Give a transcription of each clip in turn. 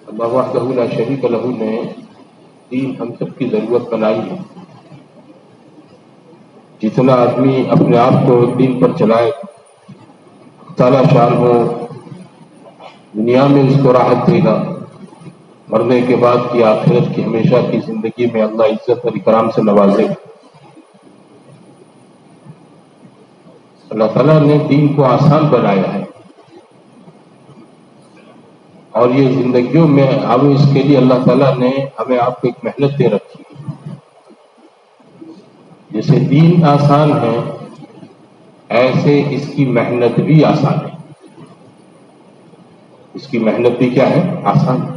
اللہ وحدہ لا شریک لہ نے دین ہم سب کی ضرورت بنائی ہے. جتنا آدمی اپنے آپ کو دین پر چلائے تعالیٰ شان ہو دنیا میں اس کو راحت دے گا، مرنے کے بعد کی آخرت کی ہمیشہ کی زندگی میں اللہ عزت اور اکرام سے نوازے گا. اللہ تعالیٰ نے دین کو آسان بنایا ہے اور یہ زندگیوں میں اب اس کے لیے اللہ تعالیٰ نے ہمیں آپ کو ایک محنت دے رکھی ہے. جیسے دین آسان ہے ایسے اس کی محنت بھی آسان ہے. اس کی محنت بھی کیا ہے؟ آسان ہے.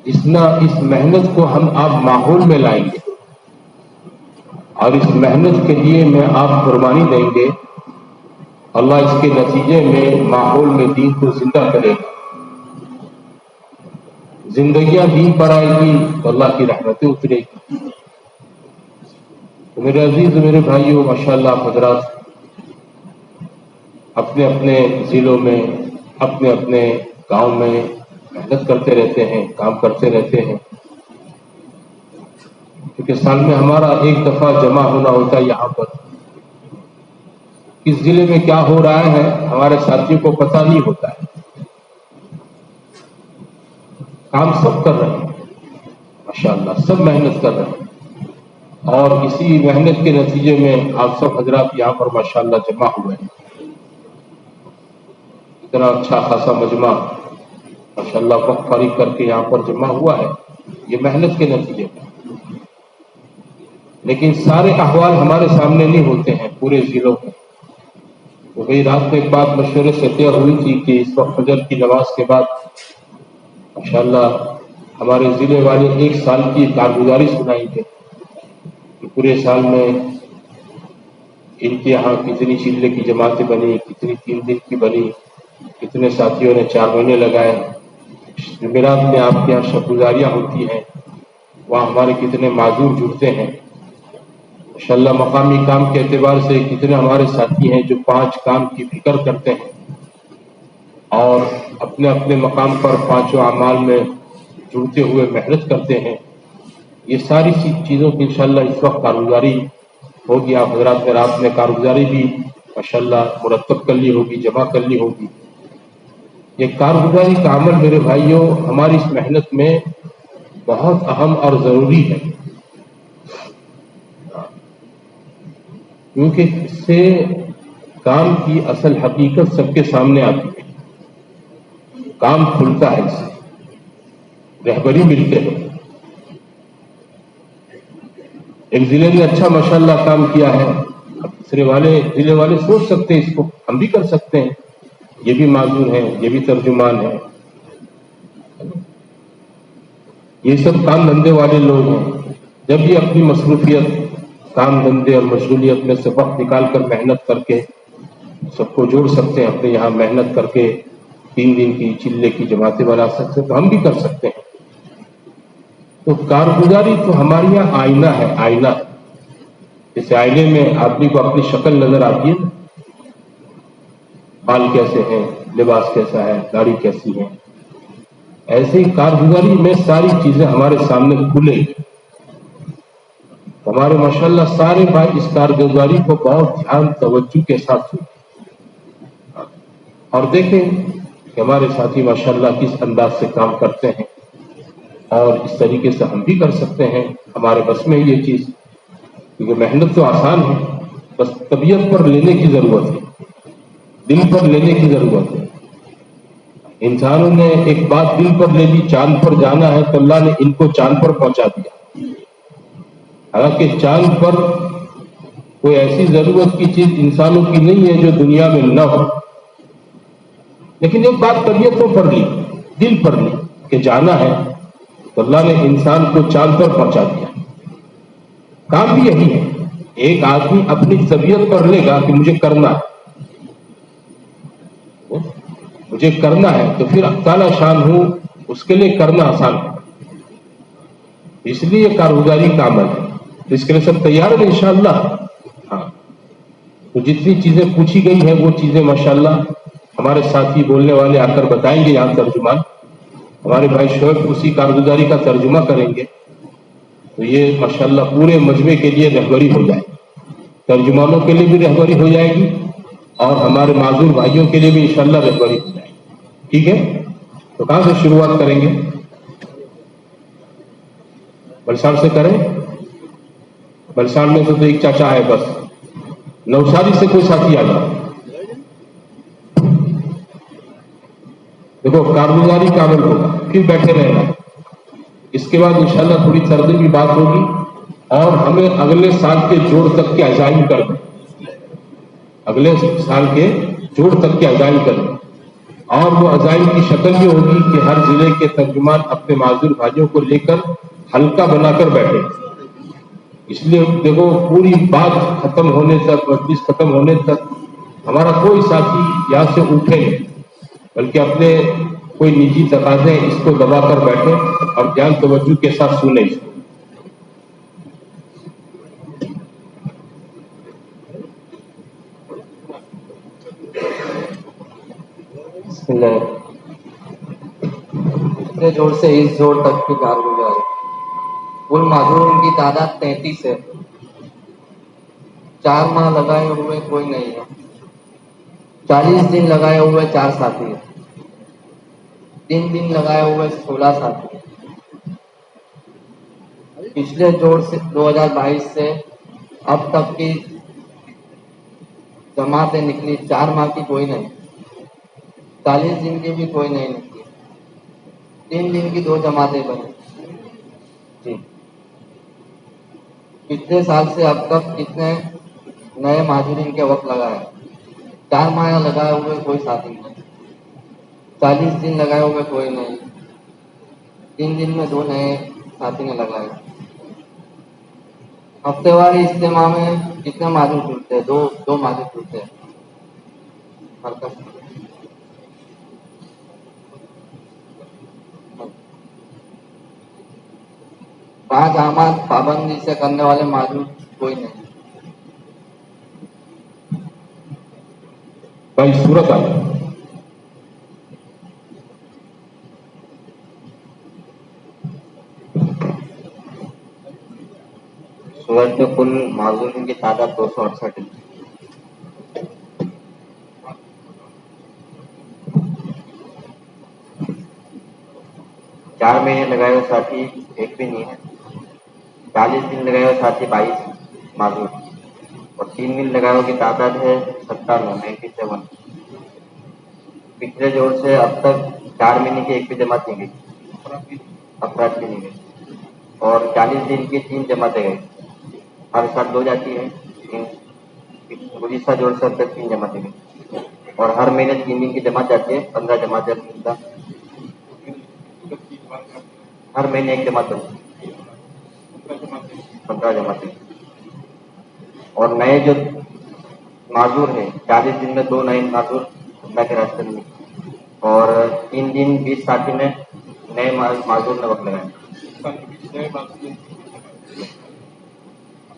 جتنا اس محنت کو ہم آپ ماحول میں لائیں گے اور اس محنت کے لیے میں آپ قربانی دیں گے، اللہ اس کے نتیجے میں ماحول میں دین کو زندہ کرے گا. زندگیاں دین پر آئے گی تو اللہ کی رحمتیں اترے گی. تو میرے عزیز میرے بھائیوں، ماشاءاللہ حضرات اپنے اپنے ضلعوں میں اپنے اپنے گاؤں میں محنت کرتے رہتے ہیں، کام کرتے رہتے ہیں، کیونکہ سال میں ہمارا ایک دفعہ جمع ہونا ہوتا ہے یہاں پر. کس ضلع میں کیا ہو رہا ہے ہمارے ساتھیوں کو پتہ نہیں ہوتا ہے. کام سب کر رہے ہیں ماشاءاللہ، سب محنت کر رہے ہیں اور اسی محنت کے نتیجے میں آپ سب حضرات یہاں پر ماشاءاللہ جمع ہوئے ہیں. اتنا اچھا خاصا مجمع ماشاءاللہ وقت فارغ کر کے یہاں پر جمع ہوا ہے، یہ محنت کے نتیجے میں. لیکن سارے احوال ہمارے سامنے نہیں ہوتے ہیں پورے ضلعوں میں. تو بھئی رات میں ایک بات مشورے سے طے ہوئی تھی کہ اس وقت فجر کی نماز کے بعد ماشاءاللہ ہمارے ضلع والے ایک سال کی کارگزاری سنائیں گے کہ پورے سال میں ان کے یہاں کتنی چلے کی جماعتیں بنی، کتنی 3 دن کی بنی، کتنے ساتھیوں نے 4 مہینے لگائے. جمعرات میں آپ کے یہاں شب گزاریاں ہوتی ہیں، وہاں ہمارے کتنے معذور جڑتے ہیں. ماشاءاللہ مقامی کام کے اعتبار سے کتنے ہمارے ساتھی ہیں جو 5 کام کی فکر کرتے ہیں اور اپنے اپنے مقام پر 5 اعمال میں جڑتے ہوئے محنت کرتے ہیں. یہ ساری چیزوں کی انشاءاللہ اس وقت کارگزاری ہوگی. آپ حضرات نے رات میں کارگزاری بھی ماشاءاللہ مرتب کر لی ہوگی، جمع کر لی ہوگی. یہ کارگزاری کا عمل میرے بھائیوں ہماری اس محنت میں بہت اہم اور ضروری ہے، کیونکہ اس سے کام کی اصل حقیقت سب کے سامنے آتی ہے. کام کھلتا ہے، اس سے رہبری ملتے ہیں. ایک ضلع نے اچھا ماشاءاللہ کام کیا ہے، اب دوسرے ضلع والے سوچ سکتے ہیں اس کو ہم بھی کر سکتے ہیں، یہ بھی معذور ہیں، یہ بھی ترجمان ہیں، یہ سب کام دھندے والے لوگ ہیں. جب یہ اپنی مصروفیت کام دھندے اور مشغولیت میں سے وقت نکال کر محنت کر کے سب کو جوڑ سکتے ہیں، اپنے یہاں محنت کر کے 3 دن کی چلے کی جماعتیں بنا سکتے ہیں، تو ہم بھی کر سکتے ہیں. تو کارگزاری تو ہمارے یہاں آئینہ ہے. آئینہ جیسے آئینے میں آدمی کو اپنی شکل نظر آتی ہے، بال کیسے ہیں، لباس کیسا ہے، داڑھی کیسی ہے، ایسے ہی کارگزاری میں ساری چیزیں ہمارے سامنے کھلے. ہمارے ماشاءاللہ سارے بھائی اس کارگزاری کو بہت دھیان توجہ کے ساتھ سنیں اور دیکھیں کہ ہمارے ساتھی ماشاءاللہ کس انداز سے کام کرتے ہیں اور اس طریقے سے ہم بھی کر سکتے ہیں. ہمارے بس میں یہ چیز، کیونکہ محنت تو آسان ہے، بس طبیعت پر لینے کی ضرورت ہے، دل پر لینے کی ضرورت ہے. انسانوں نے ایک بات دل پر لے لی، چاند پر جانا ہے تو اللہ نے ان کو چاند پر پہنچا دیا. حالانکہ چاند پر کوئی ایسی ضرورت کی چیز انسانوں کی نہیں ہے جو دنیا میں نہ ہو، لیکن ایک بات طبیعتوں پر لی، دل پر لی کہ جانا ہے تو اللہ نے انسان کو چاند پر پہنچا دیا. کام بھی یہی ہے، ایک آدمی اپنی طبیعت پر لے گا کہ مجھے کرنا ہے، مجھے کرنا ہے، تو پھر تعالیٰ شان ہوں اس کے لیے کرنا آسان ہے. اس لیے کارگزاری کا عمل ہے. اس کے لیے سب تیار ہیں انشاءاللہ. ہاں، تو جتنی چیزیں پوچھی گئی ہیں وہ چیزیں ماشاءاللہ ہمارے ساتھی بولنے والے آ کر بتائیں گے یہاں ترجمان، ہمارے بھائی شعیب اسی کارگزاری کا ترجمہ کریں گے، تو یہ ماشاءاللہ پورے مجمع کے لیے رہبری ہو جائے، ترجمانوں کے لیے بھی رہبری ہو جائے گی اور ہمارے معذور بھائیوں کے لیے بھی انشاءاللہ رہبری ہو جائے گی. ٹھیک ہے، تو کہاں سے شروعات کریں گے؟ بلساڑ سے کریں؟ بلساڑ میں سے تو ایک چاچا ہے بس. نوشاری سے کوئی ساتھی آ جائے. دیکھو کارگزاری کامل ہوگا، پھر بیٹھے رہنا. اس کے بعد انشاءاللہ تھوڑی سردی کی بات ہوگی اور ہمیں اگلے سال کے جوڑ تک کے عزائم کر دیں، اگلے سال کے جوڑ تک کے عزائم کر دیں. اور وہ عزائم کی شکل یہ ہوگی کہ ہر ضلع کے ترجمان اپنے معذور بھائیوں کو لے کر حلقہ بنا کر بیٹھے. اس لیے دیکھو پوری بات ختم ہونے تک، مجلس ختم ہونے تک ہمارا کوئی ساتھی یہاں سے اٹھے نہیں، بلکہ اپنے کوئی نجی تقاضے اس کو دبا کر بیٹھے اور دھیان توجہ کے ساتھ سنیں اس کو. بسم اللہ. اتنے جوڑ سے اس جوڑ تک کی کارگزاری. کل معذورین کی تعداد 33 ہے. 4 ماہ لگائے ہوئے کوئی نہیں ہے. 40 دن لگائے ہوئے 4 ساتھی ہیں. 3 دن لگائے ہوئے 16 ساتھی ہیں. پچھلے جوڑ سے 2022 سے اب تک کی جماعتیں نکلی 4 ماہ کی کوئی نہیں. 40 دن کی بھی کوئی نہیں نکلی. 3 دن کی 2 جماعتیں بنی. جی. پچھلے سال سے اب تک کتنے نئے معذورین کے وقت لگا ہے؟ 4 ماہ لگائے ہوئے کوئی ساتھی نہیں. 40 دن لگائے ہوئے کوئی نہیں. 3 دن میں 2 نئے ساتھی نے لگائے. ہفتے واری اجتماع میں کتنے معذور جڑتے ہیں؟ 2 معذور جڑتے ہیں. 5 اعمال پابندی سے کرنے والے معذور کوئی نہیں. بھائی صورت آ جائے. صورت کے کل معذورین کی تعداد 268 ہے. چار مہینے لگائے ہوئے ساتھی ایک بھی نہیں ہے. 40 دن لگائے ہوئے ساتھی 22 معذور اور 3 دن لگائے ہوئے کی تعداد ہے 97. پچھلے جوڑ سے اب تک 4 مہینے کی ایک بھی جماعت نہیں گئی، افراد بھی نہیں گئی اور 40 دن کی 3 جماعتیں گئی. ہر سال 2 جاتی ہے. گزشتہ جوڑ سے اب تک 3 جماعتیں گئی اور ہر مہینے 3 دن کی جماعت جاتی ہے. 15 جماعتیں ہر مہینے ایک جماعت بنتی ہے. 15 جماعتیں. اور نئے جو معذور ہیں 40 دن میں 2 نئے معذور اللہ کے راستے میں اور 3 دن 20 ساتھی میں نئے معذور نے وقت لگائے.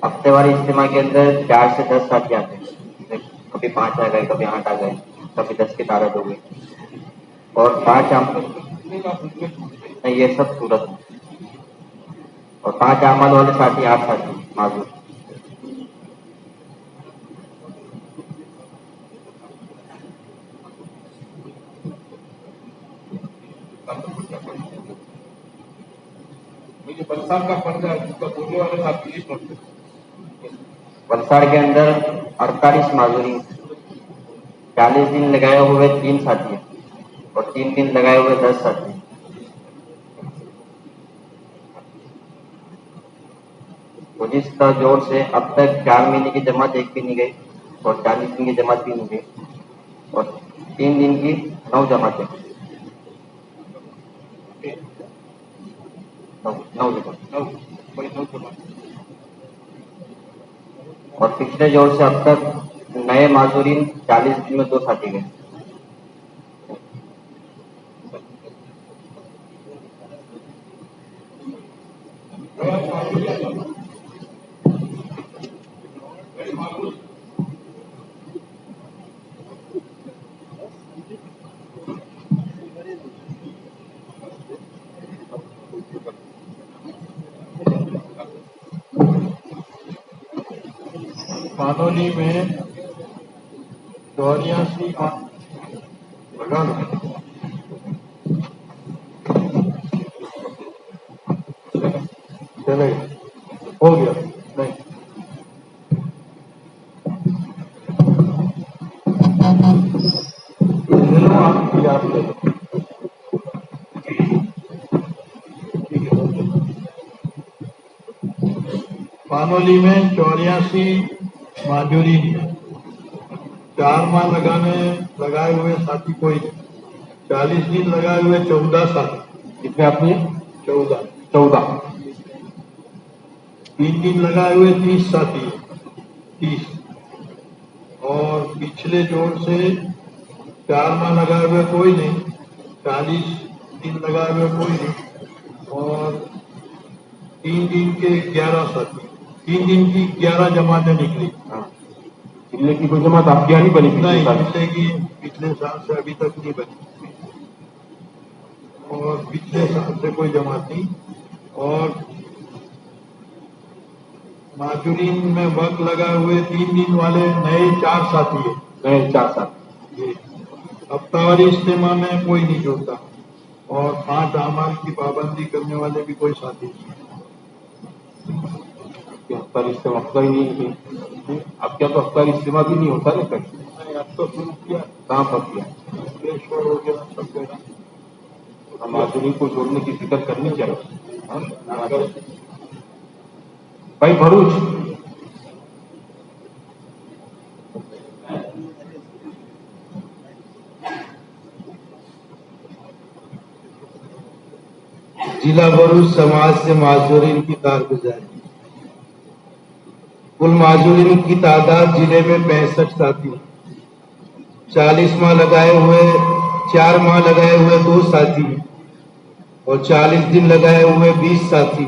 ہفتے واری اجتماع کے اندر 4 سے 10 ساتھی آتے ہیں. کبھی 5 آ گئے، کبھی 8 آ گئے، کبھی 10 کی تعداد ہو گئی اور 5 یہ سب صورت ہے. اور 5 اعمال والے ساتھی 8 ساتھی معذور. ولساڑ کے اندر 48 معذورین، 40 دن لگائے ہوئے 3 ساتھی ہیں اور 3 دن لگائے ہوئے 10 ساتھی ہیں. گزشتہ جوڑ سے اب تک 4 مہینے کی جماعت ایک بھی نہیں گئی اور 40 دن کی جماعت بھی نہیں گئی اور 3 دن کی 9 جماعتیں. 9 اور پچھلے جوڑ سے اب تک نئے معذورین 40 دن میں 2 ساتھی گئے. पानोली में 84 लगा लो। चलेगा, हो गया। नहीं, ले लो आपकी, आप ले लो। ठीक है, हो गया। पानोली में 84 माजूरी है। 4 माह लगाए हुए साथी कोई नहीं। 40 दिन लगाए हुए 14 साथी। कितने आदमी है? 14। 14। 3 दिन लगाए हुए 30 साथी है। 30। और पिछले जोड़ से 4 माह लगाए हुए कोई नहीं। 40 दिन लगाए हुए कोई नहीं। और 3 दिन के 11 साथी। 3 दिन की 11 जमातें निकली। हाँ, जिले की कोई जमात आपके यहाँ नहीं बनी? नहीं, साल जिले की पिछले साल से अभी तक नहीं बनी। और पिछले साल से कोई जमात नहीं। और माजुरीन में वक्त लगाए हुए 3 दिन वाले नए 4 साथी है। नए 4 साल। जी। हफ्तावारी इज्तिमा में कोई नहीं जुड़ता। और 5 आमाल की पाबंदी करने वाले भी कोई साथी नहीं। अफ्तार इस्तेमा होता ही नहीं है। आपके यहाँ तो अफ्तार इस्तेमा भी नहीं होता ना कहीं? नहीं, अब तो शुरू किया। कहाँ पर किया? पेशवर हो गया सब जगह। हम माजूरी को जोड़ने की फिक्र करनी चाहिए। हाँ? भाई भरूच, जिला भरूच समाज से माजूरीन की कारगुजारी। कुल माजूरीन की तादाद जिले में 65 साथी। 40 माह लगाए हुए 4 माह लगाए हुए 2 साथी और 40 दिन लगाए हुए 20 साथी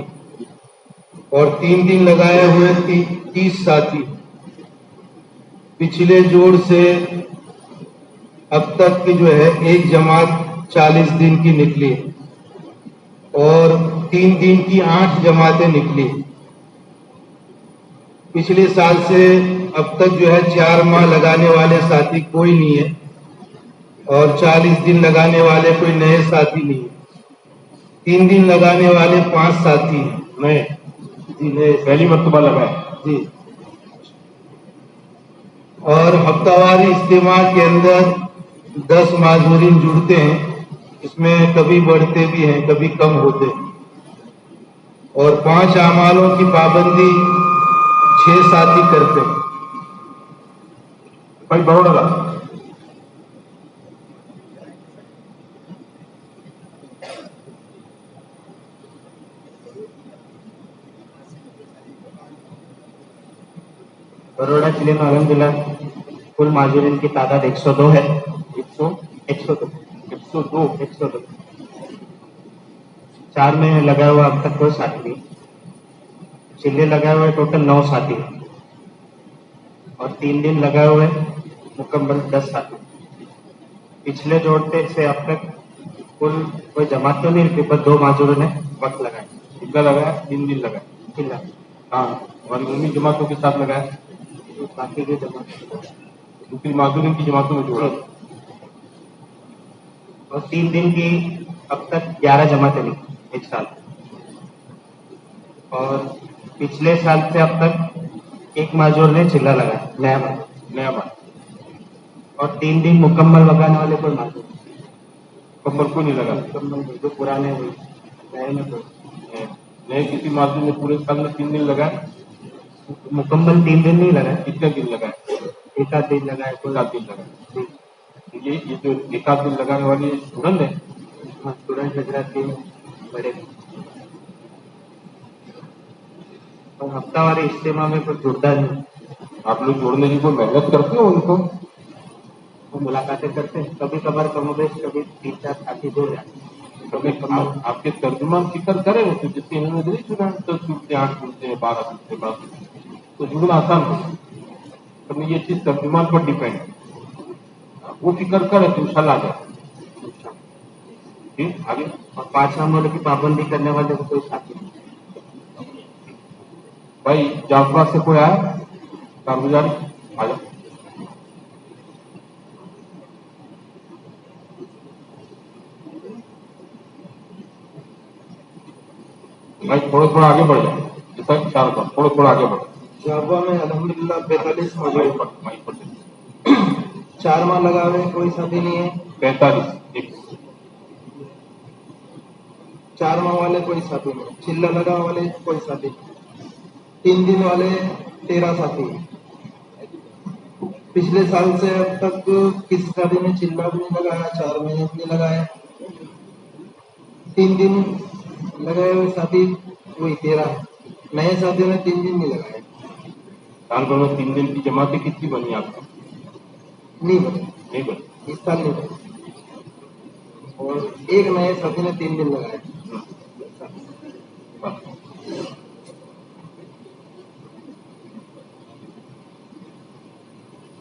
और 3 दिन लगाए हुए 30 साथी। पिछले जोड़ से अब तक की जो है एक जमात 40 दिन की निकली और 3 दिन की 8 जमातें निकली। पिछले साल से अब तक जो है 4 माह लगाने वाले साथी कोई नहीं है और 40 दिन लगाने वाले कोई नए साथी नहीं है। 3 दिन लगाने वाले 5 साथी हैं। नए जी, नए पहली मरतबा लगाए। जी। और हफ्तावारी इज्तिमा के अंदर 10 माजूरीन जुड़ते हैं। इसमें कभी बढ़ते भी हैं, कभी कम होते हैं। और 5 आमालों की पाबंदी 6 साथी करते हैं। भाई बड़ोड़ा, बड़ौदा जिले में अलहमदुलिल्लाह कुल माजूरीन की तादाद 102 है। 102 4 में लगा हुआ अब तक कोई साथी नहीं। चिल्ले लगाए हुए टोटल 9 साथी और 3 दिन लगाए हुए मुकम्मल 10 साथी। पिछले जोड़ते से अब तक कुल कोई जमात तो नहीं, बस 2 माजूरों ने वक्त लगाए। कितना लगाया? 3 दिन लगाए। चिल्ला हाँ, हमारी उन्हीं जमातों के साथ लगाया। बाकी की जमात दूसरी माजूरी की जमातों में जोड़ा। और 3 दिन की अब तक 11 जमातें निकली एक साल। और पिछले साल से अब तक एक माजूर ने चिल्ला लगाया, नया बात। और 3 दिन मुकम्मल लगाने वाले कोई माजूर कमर को नहीं लगा। मुकम्मल नहीं, जो पुराने हुए नए में कोई नए किसी माजूर ने पूरे साल में 3 दिन लगाए। मुकम्मल 3 दिन नहीं लगाए, कितने दिन लगाए? एक आध दिन लगाए कोई। 7 दिन लगाए। ये जो 1 दिन लगाने वाली स्टूडेंट है, हाँ, स्टूडेंट हजरात के बड़े। और हफ्तावारी इज्तिमा में कोई जुड़ता नहीं। आप लोग जोड़ने की कोई मेहनत करते हो उनको? वो मुलाकातें करते हैं, कभी कभार कमोबेश, कभी 3-4 साथी जुड़ जाते हैं। कभी आपके तर्जुमान फिक्र करें तो जिससे इन्होंने नहीं सुना 10 जुड़ते, 8 जुड़ते हैं, 12 जुड़ते, 12 तो जुड़ना आसान हो। तो ये चीज तर्जुमान पर डिपेंड है। वो फिक्र करे तो इंशाल्लाह आ जाए। ठीक, आगे। और 5 आमालों की पाबंदी करने वाले को कोई साथी नहीं। भाई जाफरा से कोई आया? کارگزاری آ جاؤ. بھائی تھوڑا آگے بڑھ جاؤ. جیسا اشارہ تھا تھوڑا آگے بڑھو. جابوا میں الحمدللہ 45 موجود. مائک پر 4 ماہ لگا ہوئے کوئی ساتھی نہیں ہے. 45 4 ماہ والے کوئی ساتھی نہیں. چلہ لگا والے کوئی ساتھی نہیں. 3 دن والے 13 ساتھی ہیں. پچھلے سال سے اب تک کسی ساتھی نے چلہ بھی نہیں لگایا, 4 مہینے بھی نہیں لگایا. 3 دن لگائے ہوئے ساتھی وہی 13 ہے. نئے ساتھیوں نے 3 دن نہیں لگائے. سال بھر میں 3 دن کی جماعتیں کتنی بنی آپ کو؟ نہیں بنے نہیں بنی. اس سال نہیں بنے. اور ایک نئے ساتھی نے 3 دن لگائے.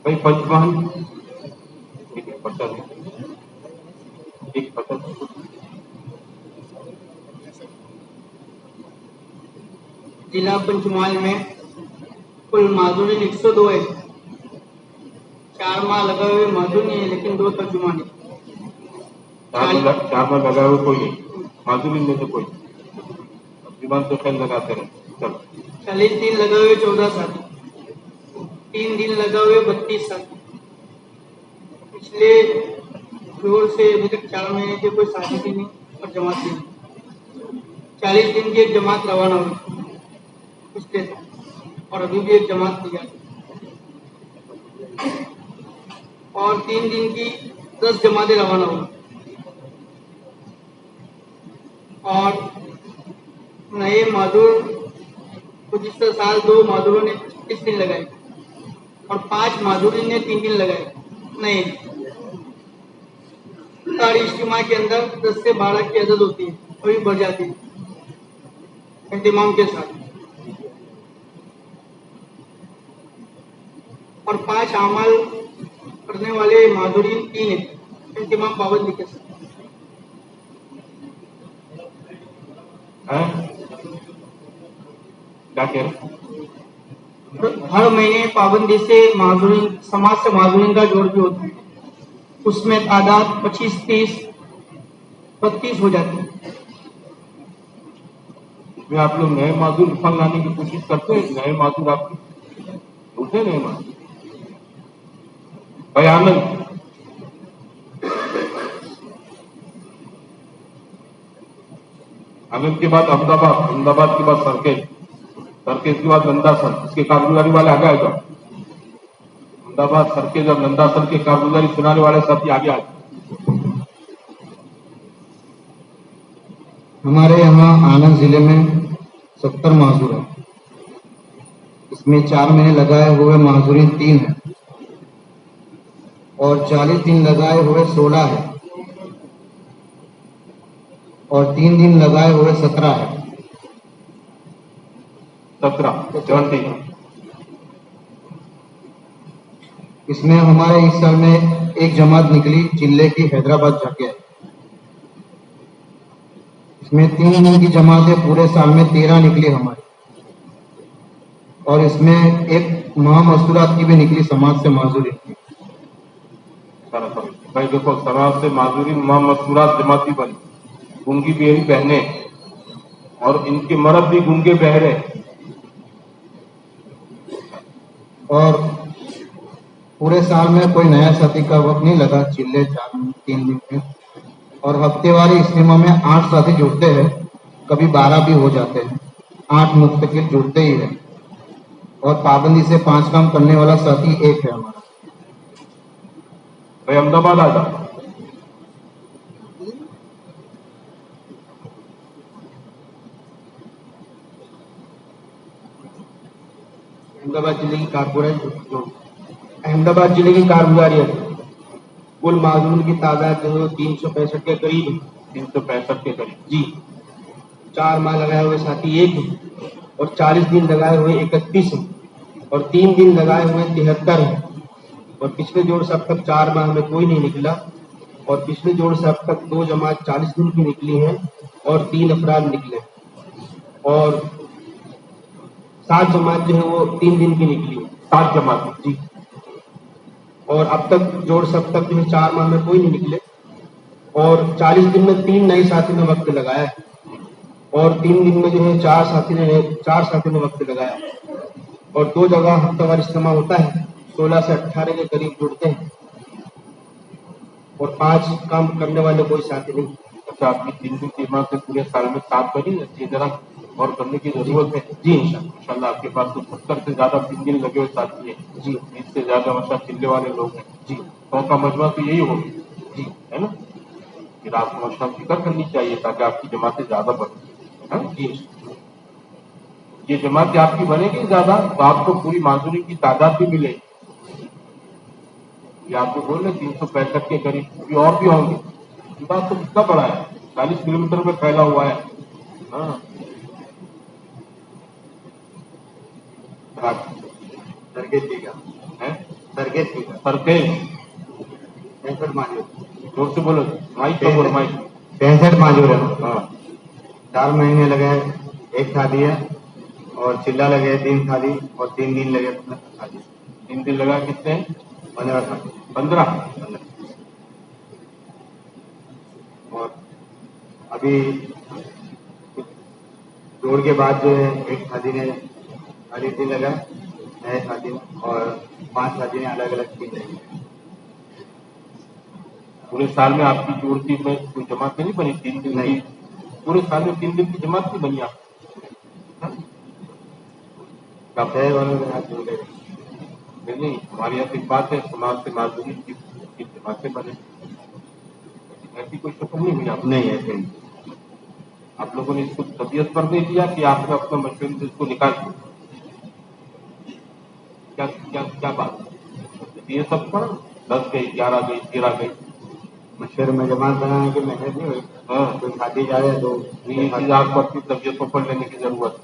بھائی پنچمہن پتہ ایک پتہ ضلع پنچمہل میں کل معذورین 102 ہے. 4 ماہ لگا ہوئے معذور نہیں ہے لیکن 2 ترجمانی. 4 ماہ لگا ہوئے کوئی نہیں. معذوری میں سے کوئی تقریباً تو خیر لگاتے رہے. چلو 40 دن لگا ہوئے 14 ساتھی. 3 دن لگا ہوئے 32 ساتھی. پچھلے جوڑ سے ابھی تک 4 مہینے کے کوئی ساتھی بھی نہیں اور جماعت بھی نہیں. 40 دن کی ایک جماعت روانہ ہوئی پچھلے سال اور ابھی بھی ایک جماعت تیار ہے. اور 3 دن کی 10 جماعتیں روانہ ہوئی. اور نئے معذور گزشتہ سال 2 معذوروں نے 36 دن لگائے اور 5 معذورین نے 3 دن لگائے. نئے ساری اجتماع کے اندر 10 سے 12 کی عدد ہوتی ہے, کبھی بڑھ جاتی ہے اہتمام کے ساتھ. اور 5 اعمال کرنے والے معذورین 3 ہیں اہتمام پابندی کے ساتھ. کیا کہہ رہے؟ ہر مہینے پابندی سے معذورین سماج سے معذورین کا جوڑ بھی ہوتا ہے. اس میں تعداد 25, 30, 32 ہو جاتی ہے. اس میں آپ لوگ نئے معذور فن لانے کی کوشش کرتے ہیں. نئے معذور آپ کے ہوتے نئے معذور. بھائی آنند کے بعد احمد آباد کے بعد سرکیز کے بعد نندا سر. اس کے کارگزاری والے آگے آئے گا. احمد آباد سرکیز اور نندا سر کے کارگزاری سنانے والے ساتھی آگے آئے. ہمارے یہاں آنند ضلع میں 70 معذور ہیں. اس میں 4 مہینے لگائے ہوئے معذورین 3 ہیں اور 40 دن لگائے ہوئے 16 ہیں اور 3 دن لگائے ہوئے 17 ہیں. 17 اس میں ہمارے اس سال میں ایک جماعت نکلی چلے کی حیدرآباد جا کے. اس میں 3 دن کی جماعتیں پورے سال میں 13 نکلی ہماری. اور اس میں ایک ماہ مستورات کی بھی نکلی سماج سے معذوری کی. بھائی دیکھو سماج سے معذوری ماہ مستورات جماعتی بنی. گونگی بہری بہنیں اور ان کے مرد بھی گونگے بہرے. اور پورے سال میں کوئی نیا ساتھی کا وقت نہیں لگا. چلے 3 دن میں اور ہفتے والی اجتماع میں 8 ساتھی جڑتے ہیں. کبھی 12 بھی ہو جاتے ہیں. 8 مستقل جڑتے ہی ہیں. اور پابندی سے 5 کام کرنے والا ساتھی ایک ہے ہمارا. بھائی احمد آباد آ جا. احمد آباد ضلع کی کارگزاری ہے. کل معذور کی تعداد جو ہے 365 کے قریب ہے. 365 کے قریب جی. 4 ماہ لگائے ہوئے ساتھی 1 ہے اور 40 دن لگائے ہوئے 31 ہیں اور 3 دن لگائے ہوئے 73 ہیں. اور پچھلے جوڑ سے اب تک 4 ماہ میں کوئی نہیں نکلا. اور پچھلے جوڑ سے اب تک 2 جماعت 40 دن کی نکلی ہیں اور 3 افراد نکلے. اور 7 جماعت جو ہے وہ 3 دن کی نکلی ہے. 7 जमाती। जी। और अब तक जोड़ से अब तक जो है 4 माह में कोई नहीं निकले, और 40 दिन में 3 नए साथी ने वक्त लगाया है, और 3 दिन में जो है 4 साथी ने वक्त लगाया, और 2 जगह हफ्तावार इज्तिमा होता है, 16 से 18 के करीब जुड़ते हैं, और 5 काम करने वाले कोई साथी नहीं। अच्छा, आपकी 3 दिन की जमात से पूरे साल में 7 बनी है, जरा और करने की जरूरत है। जी इंशाल्लाह। इंशाल्लाह आपके पास तो 70 से ज्यादा 3 दिन लगे हुए साथी हैं जी 20 से ज्यादा मतलब चिल्ले वाले लोग हैं जी 100 का मजमा तो यही होगी जी है ना। फिर आपको मशा फिक्र करनी चाहिए ताकि आपकी जमातें ज्यादा बढ़े। हाँ? जी ये जमातें आपकी बनेगी ज्यादा तो आपको पूरी माजूरी की तादाद भी मिलेगी। ये आपको बोल रहे 365 के करीब अभी और भी होंगे। ये बात तो कितना बड़ा है, 40 किलोमीटर में फैला हुआ है। हाँ सरकेज देगा है सरकेज देगा सरखेज 65 माजूर जोर से बोलो, माइक तो बोलो, माइक। 65 माजूर है। हाँ 4 महीने लगे 1 शादी है, और चिल्ला लगे 3 शादी, और 3 दिन लगे शादी। 3 दिन लगा कितने 15 शादी 15। और अभी जोड़ के बाद जो है 1 शादी ने 40 दिन लगा नए शादी में, और 5 शादी ने अलग अलग दिन लगी। पूरे साल में आपकी जोड़ती में कोई जमात नहीं बनी 3 दिन नहीं। की, पूरे साल में 3 दिन की जमात नहीं बनी आप। शहर वालों के साथ जुड़ गए। नहीं हमारे यहाँ एक बात है, समाज से माजूरी की जमातें बने, ऐसी कोई शक्ल नहीं हुई आप। नहीं ऐसे नहीं। आप लोगों ने इसको तबीयत पर दे दिया कि आपने अपना मशवरे से इसको निकाल दिया, क्या क्या क्या बात है? ये सब पर 10 गई 11 गई 13 गई। मशहूर में जमात बनाने की मेहनत नहीं हुई। हाँ कोई शादी जा रहे तो ये चीज आपको अपनी तबीयत पर लेने की जरूरत है,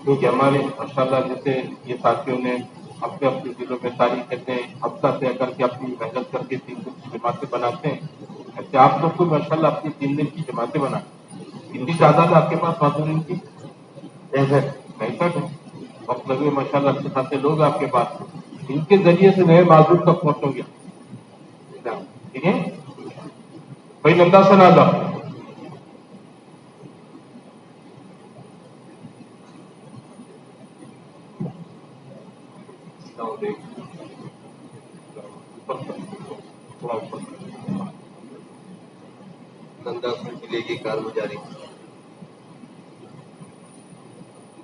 क्योंकि हमारे माशाल्लाह जैसे ये साथियों ने अपने अपने जिलों में तारीख कहते हैं हफ्ता तय करके अपनी मेहनत करके 3 दिन की जमातें बनाते हैं, ऐसे आप लोग को माशाल्लाह अपनी 3 दिन की जमातें बनाए। कितनी तादाद आपके पास माजूरीन की? 65 वक्त लगे माशाल्लाह अच्छे खासे लोग आपके पास, इनके जरिए से नए माजूर तक पहुंचोगे। ठीक है भाई, नंदा से ना जाओ। थोड़ा ऊपर नंदापुर जिले की कारगुजारी।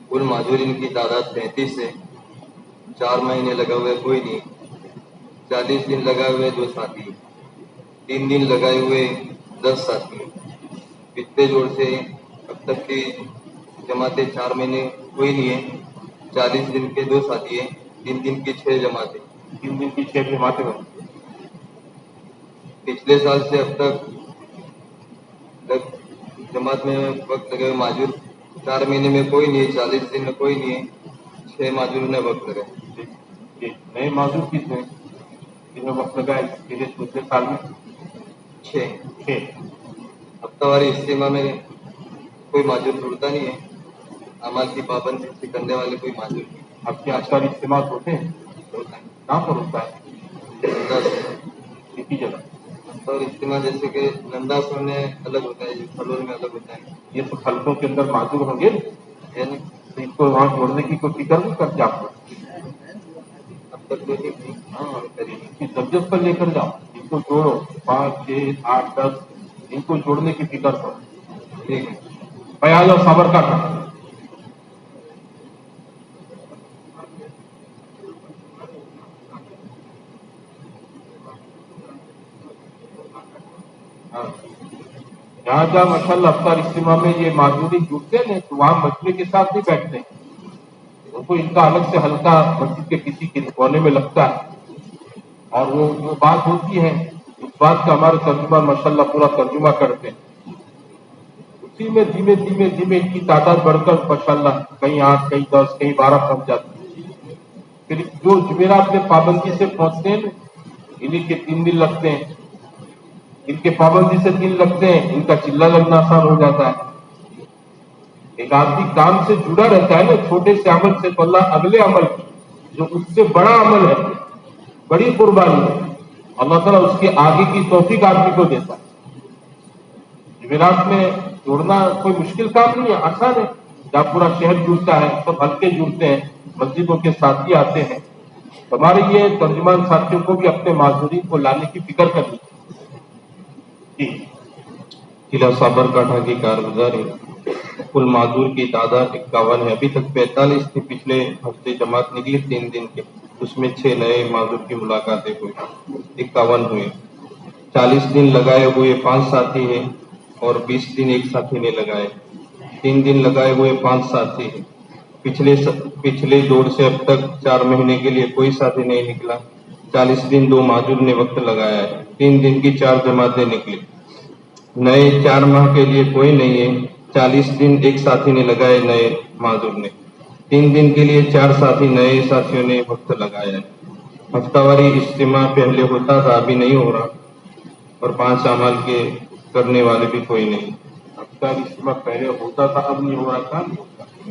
कुल माजूरीन की तादाद 35 है। 4 महीने लगा हुए कोई नहीं, 40 दिन लगाए हुए 2 साथी, 3 दिन लगाए हुए 10 साथी। पिछले जोड़ से अब तक की जमातें 4 महीने कोई नहीं है, 40 दिन के 2 साथी है, 3 दिन की 6 जमातें। 3 दिन की 6 जमातें बनी। पिछले साल से अब तक जमात में वक्त लगे हुए माजूर 4 महीने में कोई नहीं है, 40 दिन में कोई नहीं है, 6 माजूर ने वक्त लगाए। ये नए माजूर कितने जिन्हें वक्त लगाए पिछले साल में? 6 हफ्तावारी इज्तिमा में कोई माजूर जुड़ता नहीं है, अमाल की पाबंदी से करने वाले कोई माजूर नहीं। आपके आजकल इस्तेमाल होते हैं? होता है कहाँ पर होता है? किसी जगह? और इज्तिमा जैसे कि नंदासों में अलग होता है, फलोर में अलग होता है, ये तो हल्कों के अंदर माजूर होंगे, यानी तो इनको वहां जोड़ने की कोई फिक्र नहीं करते आप लोग? अब तक तो ठीक नहीं। हाँ इसकी जबजब पर लेकर जाओ, इनको जोड़ो 5 6 8 10, इनको जोड़ने की फिक्र करो। ठीक है। भाई आ जाओ साबर का था। जहाँ जहाँ माशाल्लाह अफ्तार इज्तिमा में ये माजूरी जुड़ते हैं तो वहाँ मजमे के साथ नहीं बैठते, उनको इनका अलग से हल्का मस्जिद के किसी के कोने में लगता है, और वो बात होती है, उस बात का हमारे तर्जुमा माशाल्लाह पूरा तर्जुमा करते हैं। उसी में धीमे धीमे धीमे इनकी तादाद बढ़कर माशाल्लाह कहीं 8 कहीं 10 कहीं 12 पहुंच जाती है। फिर जो जुमेरात में पाबंदी से पहुंचते हैं इन्हीं के 3 दिन लगते हैं, इनके पाबंदी से 3 लगते हैं, इनका चिल्ला लगना आसान हो जाता है। एक आदमी काम से जुड़ा रहता है ना, छोटे से अमल से तो अल्लाह अगले अमल की جو اس سے بڑا عمل ہے، بڑی قربانی ہے، اللہ تعالیٰ اس کے آگے کی توفیق آدمی کو دیتا ہے۔ جمعرات میں جوڑنا کوئی مشکل کام نہیں ہے، آسان ہے۔ جہاں پورا شہر جڑتا ہے، سب ہلکے جڑتے ہیں، مسجدوں کے ساتھی آتے ہیں۔ ہمارے یہ ترجمان ساتھیوں کو بھی اپنے معذورین کو لانے کی فکر کرنی چاہیے۔ ضلع سابرکانٹھا کی کارگزاری کل معذور کی تعداد 51 ہے، ابھی تک 45 تھی، پچھلے ہفتے جماعت نکلی 3 دن کے، اس میں 6 نئے معذور کی ملاقاتیں ہوئی، 51 ہوئے۔ 40 دن لگائے ہوئے 5 ساتھی ہیں اور 20 دن ایک ساتھی نے لگائے، 3 دن لگائے ہوئے 5 ساتھی ہیں۔ پچھلے دوڑ سے اب تک 4 مہینے کے لیے کوئی ساتھی نہیں نکلا۔ 40 دن 2 معذور نے وقت لگایا ہے، 3 دن کی 4 جماعتیں نکلی۔ نئے 4 ماہ کے لیے کوئی نہیں ہے، 40 دن ایک ساتھی نے لگائے نئے معذور نے، 3 دن کے لیے 4 ساتھی نئے ساتھیوں نے وقت لگایا ہے۔ ہفتہ واری اجتماع پہلے ہوتا تھا، ابھی نہیں ہو رہا، اور 5 اعمال کے کرنے والے بھی کوئی نہیں۔ ہفتہ اجتماع پہلے ہوتا تھا، اب نہیں ہو رہا تھا،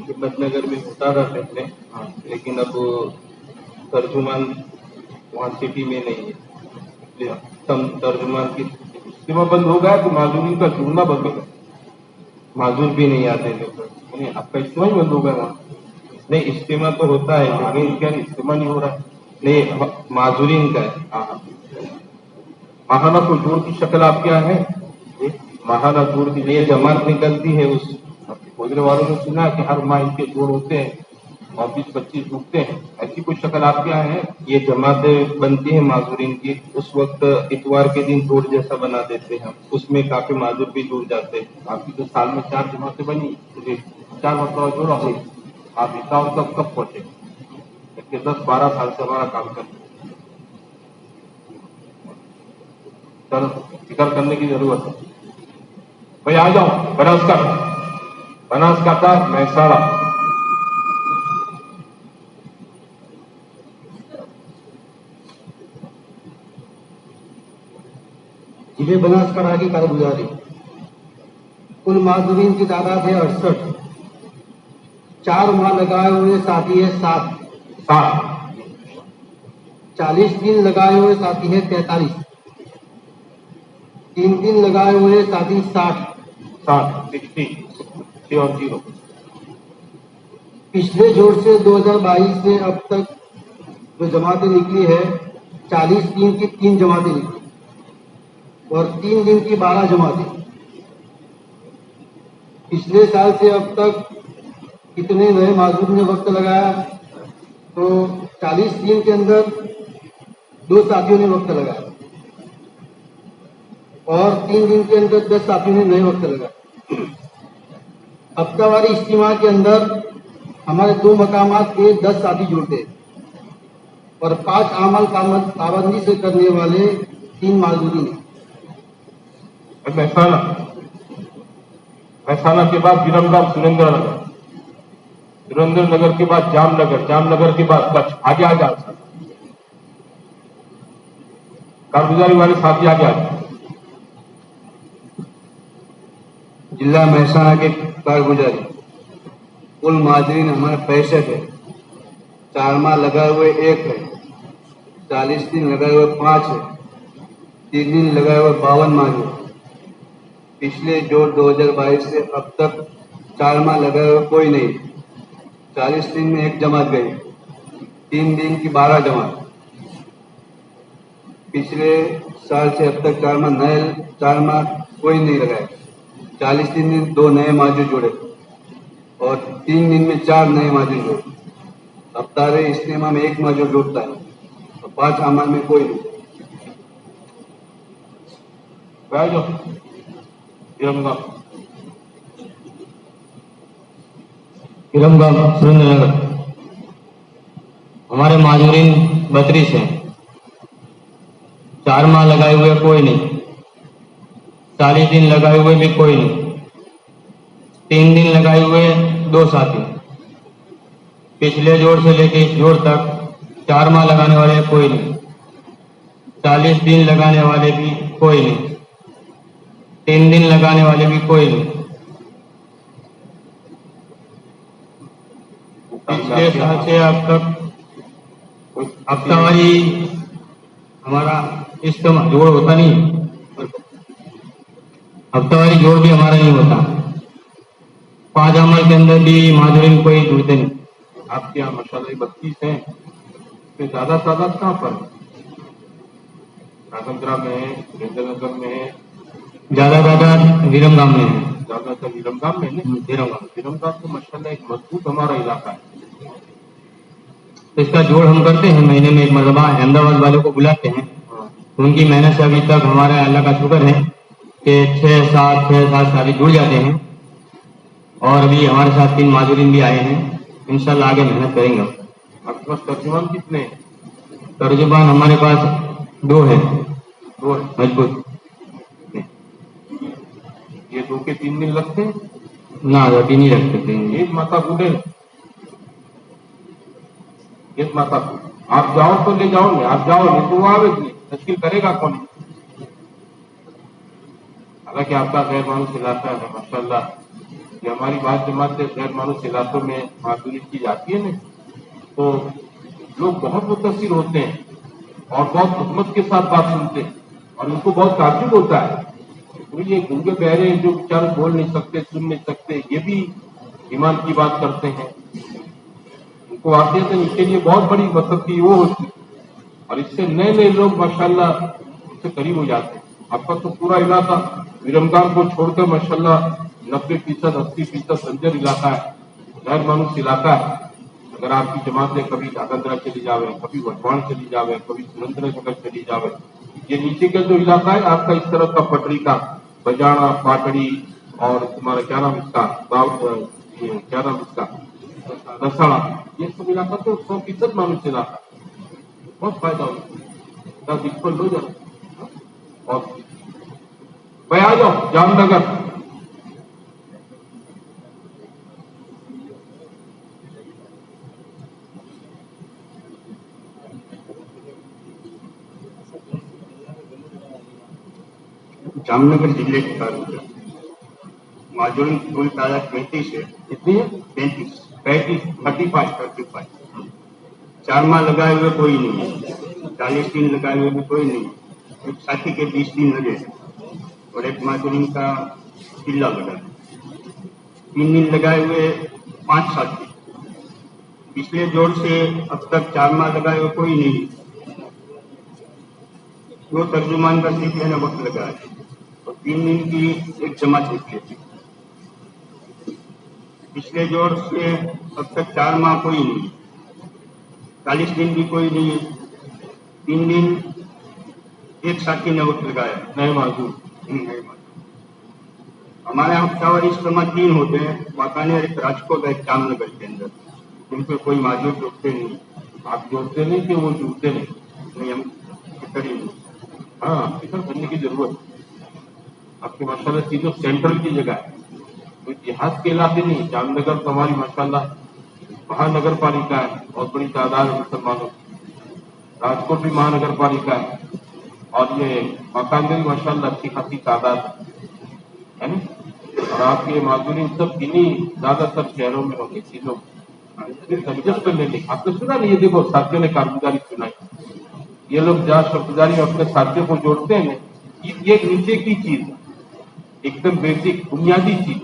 ہمت نگر میں ہوتا تھا پہلے، لیکن اب ترجمان وہاں سٹی میں نہیں ہے، کم ترجمان کی اجتماع بند ہو گیا تو معذورین کا جڑنا بند ہو گیا۔ معذور بھی نہیں آتے تھے۔ نہیں، آپ کا اجتماع ہی بند ہو گیا وہاں۔ نہیں، اجتماع تو ہوتا ہے لیکن کیا اجتماع نہیں ہو رہا ہے؟ نہیں، معذورین کا ہے۔ ماہانہ کوئی جوڑ کی شکل آپ کے یہاں ہے؟ ماہانہ جوڑ کی یہ جماعت نکلتی ہے، اس گزرے والوں نے سنا کہ ہر ماہ ان کے جوڑ ہوتے ہیں، 24-25 ڈوبتے ہیں، ایسی کوئی شکل آپ کے یہاں ہے؟ یہ جماعتیں بنتی ہیں معذورین کی، اس وقت اتوار کے دن جوڑ جیسا بنا دیتے ہیں، اس میں کافی معذور بھی جڑ جاتے ہیں۔ آپ کی تو سال میں 4 جماعتیں بنی، 4 مرتبہ جوڑا ہوئی، آپ حساب کب پہنچے؟ 10-12 سال سے ہمارا کام کرتے ہیں۔ فکر کرنے کی ضرورت ہے۔ بھائی آ جاؤ، بناسکانٹھا مہساڑا۔ ضلع بناسکانٹھا کی کارگزاری کل معذورین کی تعداد ہے 68، 4 ماہ لگائے ہوئے ساتھی ہے 7، 40 دن لگائے ہوئے ساتھی ہے 43، 3 دن لگائے ہوئے ساتھی 60، 60 اور 0۔ پچھلے جوڑ سے 2022 سے اب تک جو جماعتیں نکلی ہے، 40 دن کی 3 جماعتیں نکلی اور 3 دن کی 12 جماعتیں۔ پچھلے سال سے اب تک کتنے نئے معذور نے وقت لگایا؟ تو 40 دن کے اندر 2 ساتھیوں نے وقت لگایا اور 3 دن کے اندر 10 ساتھیوں نے نئے وقت لگایا۔ ہفتہ واری اجتماع کے اندر ہمارے 2 مقامات کے 10 ساتھی جڑتے اور 5 اعمال پابندی سے کرنے والے 3 معذورین ہیں۔ مہسانہ کے بعد برمگام سریندر نگر، سریندر نگر کے بعد جام نگر، جام نگر کے بعد کچھ، آگے آ جا کارگزاری والے ساتھی آگے آ جائیں۔ ضلع مہسانہ کے کارگزاری کل معذورین ہمارے 65 ہے، 4 ماہ لگائے ہوئے 1 ہے، 40 دن لگائے ہوئے 5 ہے، 3 دن لگائے ہوئے 52 معذور۔ پچھلے جوڑ 2022 سے اب تک 4 ماہ لگائے ہوئے کوئی نہیں، 40 دن میں 1 جماعت گئی، 3 دن کی 12 جماعت۔ پچھلے سال سے اب تک 4 ماہ کوئی نہیں لگائے، 40 دن میں 2 نئے معذور جڑے اور 3 دن میں 4 نئے معذور جڑے۔ افطار اجتماع میں 1 معذور جڑتا ہے اور 5 اعمال میں کوئی نہیں۔ برمگام سریندر نگر ہمارے معذورین 32 ہیں، 4 ماہ لگائے ہوئے کوئی نہیں، 40 دن لگائے ہوئے بھی کوئی نہیں، 3 دن لگائے ہوئے 2 ساتھی۔ پچھلے جوڑ سے لے کے اس جوڑ تک 4 ماہ لگانے والے کوئی نہیں، 40 دن لگانے والے بھی کوئی نہیں، 3 دن لگانے والے بھی کوئی نہیں۔ پچھلے سال سے اب تک ہفتہ واری ہمارا اجتماع جوڑ ہوتا نہیں، ہفتہ واری جوڑ بھی ہمارا نہیں ہوتا. 5 عمل کے اندر بھی معذورین کوئی جڑتے نہیں. آپ کے یہاں ماشاءاللہ 32 ہیں، اس میں زیادہ تعداد کہاں پر ہے؟ راگندرا میں ہے، سریندر نگر میں ہے، زیادہ تعداد ویرم گام میں ہے. زیادہ تر ویرم گام میں ہے. ویرم گام تو ماشاءاللہ ایک مضبوط ہمارا علاقہ ہے. اس کا جوڑ ہم کرتے ہیں مہینے میں ایک مرتبہ، احمد آباد والوں کو بلاتے ہیں. ان کی محنت سے ابھی تک ہمارے اللہ کا شکر ہے کہ 6-7 سال جڑ جاتے ہیں. اور ابھی ہمارے ساتھ 3 معذورین بھی آئے ہیں. انشاءاللہ آگے محنت کریں گے. آپ کے پاس ترجمان کتنے ہیں؟ ترجمان ہمارے پاس 2 ہیں 2 ہیں. مضبوط. یہ 2 کے 3 دن لگتے ہیں. نہ ابھی نہیں رکھ سکتے. ایک ماتا بوڑھے، ایک ماتا بوڑھے. آپ جاؤ تو لے جاؤ گے، آپ جاؤ نہیں تو وہ آوے نہیں، تشکیل کرے گا کون؟ حالانکہ آپ کا غیر مانوس علاقہ ہے ماشاءاللہ. کہ ہماری بات جماعت سے غیر مانوس علاقوں میں معذوری کی جاتی ہے نا، تو لوگ بہت متاثر ہوتے ہیں اور بہت خدمت کے ساتھ بات سنتے ہیں اور ان کو بہت تعجب ہوتا ہے. تو یہ گونگے بہرے جو بیچارے بول نہیں سکتے، سن نہیں سکتے، یہ بھی ایمان کی بات کرتے ہیں. ان کو واقعیت ان کے لیے بہت بڑی مدد کی وہ ہوتی ہے اور اس سے نئے نئے لوگ ماشاءاللہ اس سے قریب ہو جاتے ہیں. آپ کا تو پورا علاقہ ویرمگام کو چھوڑ کر ماشاءاللہ 90%، 80% بنجر علاقہ ہے، غیر مانوس علاقہ ہے. اگر آپ کی جماعتیں کبھی راگندرا چلی جاوے، کبھی وٹوان چلی جاوے، کبھی سریندر نگر چلی جاوے، یہ نیچے کا جو علاقہ ہے آپ کا اس طرح کا پٹری کا بجانا، پاٹڑی اور تمہارا کیا نام اس کا کیا نام اس کا رساڑا، یہ سب علاقہ تو 100% مانوس علاقہ ہے. بہت فائدہ ہوتا ہے. اس پر لو جانا اور بھائی آ جاؤ جام نگر. جام نگر ضلع کے معذورین کی کل تعداد 35 ہے. کتنی ہے؟ 35. 35. 4 ماہ لگائے ہوئے کوئی نہیں ہے، 40 دن لگائے ہوئے بھی کوئی نہیں ہے. ایک ساتھی کے 20 دن لگے اور ایک معذورین کا قلعہ لگا. 3 دن لگائے ہوئے 5 ساتھی. پچھلے جوڑ سے اب تک 4 ماہ لگائے ہوئے کوئی نہیں. 2 ترجمان کا صرف ہے نا وقت لگا ہے اور 3 دن کی ایک جماعت ہوتی ہے. پچھلے جوڑ سے اب تک 4 ماہ کوئی نہیں، 40 دن بھی کوئی نہیں ہے. 3 دن ایک ساتھی نے وقت لگایا. نئے معذور ہمارے یہاں ہفتہ واری اجتماع 3 ہوتے ہیں، مکانے اور ایک راجکوٹ ہے جام نگر کے اندر. ان پہ کوئی معذور جڑتے نہیں. آپ جوڑتے نہیں کہ وہ جڑتے نہیں؟ نہیں، ہم فکر ہی نہیں. ہاں، فکر کرنے کی ضرورت ہے. آپ کے ماشاءاللہ چیزوں سینٹرل کی جگہ ہے، کوئی دیہات کے علاقے نہیں. جام نگر تو ہماری ماشاءاللہ مہانگر پالکا ہے، بہت بڑی تعداد ہے مسلمانوں کی. راجکوٹ بھی مہانگر پالکا ہے اور یہ مکان میں بھی ماشاءاللہ اچھی خاصی تعداد ہے نا. اور آپ کے معذورین سب انہیں زیادہ تر شہروں میں ہوگی چیزوں ایڈجسٹ کرنے کی. آپ نے سنا نہیں؟ یہ دیکھو ساتھیوں نے کارگزاری سنائی. یہ لوگ جہاں شبداری میں اپنے ساتھیوں کو جوڑتے ہیں یہ ایک نیچے کی چیز ہے، ایک دم بیسک بنیادی چیز.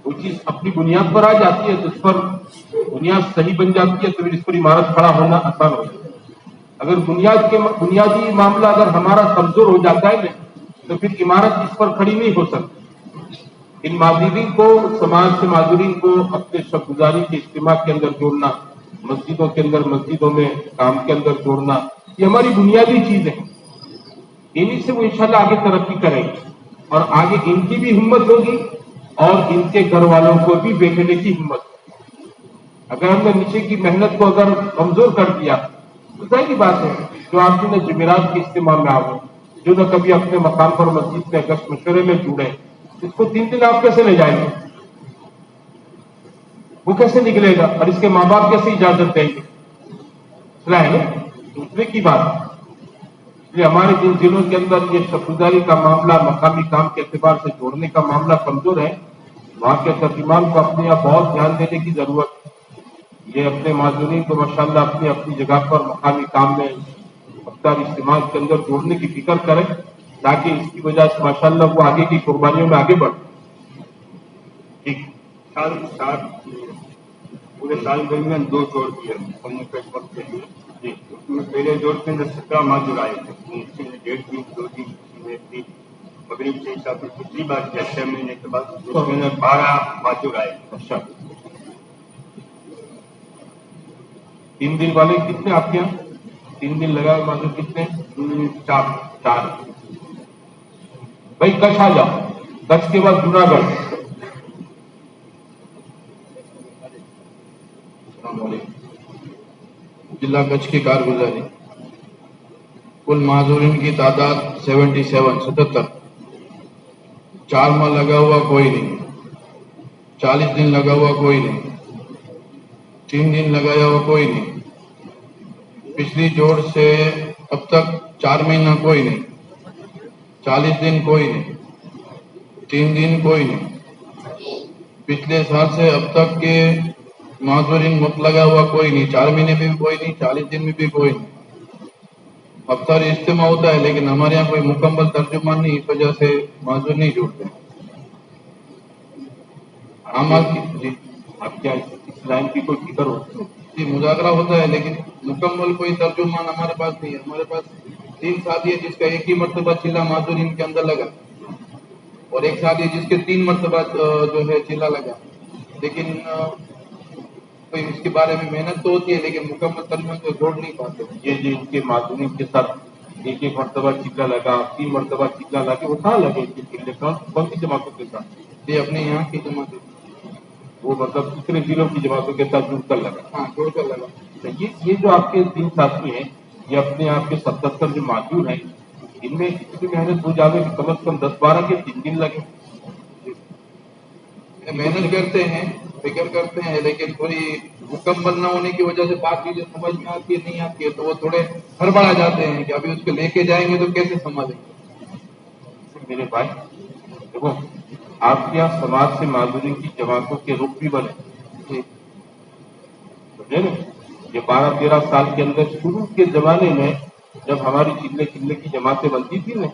وہ چیز اپنی بنیاد پر آ جاتی ہے تو اس پر بنیاد صحیح بن جاتی ہے تو پھر اس پر عمارت کھڑا ہونا آسان ہو جاتا ہے. اگر بنیادی معاملہ اگر ہمارا کمزور ہو جاتا ہے تو پھر عمارت اس پر کھڑی نہیں ہو سکتی. ان معذورین کو، سماج سے معذورین کو اپنے شب گزاری کے اجتماع کے اندر جوڑنا، مسجدوں کے اندر، مسجدوں میں کام کے اندر جوڑنا، یہ ہماری بنیادی چیز ہے. انہیں سے وہ انشاءاللہ آگے ترقی کریں گے اور آگے ان کی بھی ہمت ہوگی اور ان کے گھر والوں کو بھی بیچنے کی ہمت ہوگی. اگر ہم نے نیچے کی محنت کو اگر کمزور کر دیا تو ظاہری بات ہے جو آپ نے جمعرات کے اجتماع میں آؤ، جو نہ کبھی اپنے مقام پر مسجد میں گشت مشورے میں جڑے، اس کو 3 دن آپ کیسے لے جائیں گے؟ وہ کیسے نکلے گا؟ اور اس کے ماں باپ کیسے اجازت دیں گے؟ ہے نا دوسرے کی بات. اس لیے ہمارے جن ضلعوں کے اندر یہ شبگزاری کا معاملہ، مقامی کام کے اعتبار سے جوڑنے کا معاملہ کمزور ہے، وہاں کے ترجمان کو اپنے یہاں بہت دھیان دینے کی ضرورت ہے. ये अपने माजूरीन को माशाल्लाह अपनी अपनी जगह पर मकामी काम में अफ्तार इस्तेमाल के अंदर जोड़ने की फिक्र करें, ताकि इसकी वजह से माशाल्लाह वो आगे की कुर्बानियों में आगे बढ़े। ठीक, पूरे साल दरमियान 2 जोड़ दिए हमने वक्त के लिए जी। उसमें पहले जोड़ के अंदर 17 माजूर आए थे, उनसे 1.5 दिन 2 दिन थी मगरिब के हिसाब से पिछली बार 6 महीने के बाद उसके अंदर 12 माजूर आए। अच्छा, 3 दिन वाले कितने आपके यहाँ? 3 दिन लगा माजूर कितने? 4। भाई कच्छ आ जाओ, कच्छ के बाद जूनागढ़। जिला कच्छ की कारगुजारी, कुल माजूरीन की तादाद 77। 4 माह लगा हुआ कोई नहीं, 40 दिन लगा हुआ कोई नहीं, 3 दिन लगाया हुआ कोई नहीं, पिछली जोड़ से अब तक 4 महीना कोई नहीं, 40 दिन कोई नहीं, 3 दिन कोई नहीं, पिछले साल से अब तक के माजूरीन मुफ्त लगा हुआ कोई नहीं, 4 महीने में भी कोई नहीं, 40 दिन में भी कोई नहीं। अफ्तार इज्तिमा होता है लेकिन हमारे यहाँ कोई मुकम्मल तर्जुमान नहीं, इस वजह से माजूर नहीं जुड़ते। हम जी आप क्या इस लाइन की कोई फिक्र होती है? जी मुजाकरा होता है लेकिन मुकम्मल कोई तर्जुमान हमारे पास नहीं है। हमारे पास 3 साथी है जिसका एक ही मरतबा चिल्ला माजूरीन के अंदर लगा, और एक साथी है जिसके 3 मरतबा जो है चिल्ला लगा, लेकिन कोई इसके बारे में मेहनत तो होती है लेकिन मुकम्मल तर्जुमान को जोड़ नहीं पाते। ये जो इनके माजूरीन के साथ एक मरतबा चिल्ला लगा, 3 मरतबा चिल्ला लगे, वो कहाँ लगे इनके चिल्ले? कौन सी जमातों के साथ? ये अपने यहाँ की जमात, वो मतलब दूसरे जिलों की जमातों के साथ जुड़कर लगा। हाँ जोड़कर लगा। तो ये जो आपके 3 साथी हैं, ये अपने आप के 77 जो माजूर हैं, इनमें इतनी मेहनत हो जावे कि कम से कम 10-12 के 3 दिन लगे। मेहनत करते हैं, फिक्र करते हैं, लेकिन थोड़ी मुकम्मल न होने की वजह से बात चीजें समझ में आती है नहीं आती है, तो वो थोड़े हड़बड़ा जाते हैं कि अभी उसको लेके जाएंगे तो कैसे संभालेंगे। मेरे भाई देखो, आपके यहाँ समाज से माजूरीन की जमातों के रुख भी बने, समझे ना? ये 12-13 साल के अंदर शुरू के जमाने में जब हमारी चिल्ले की जमातें बनती थी ना,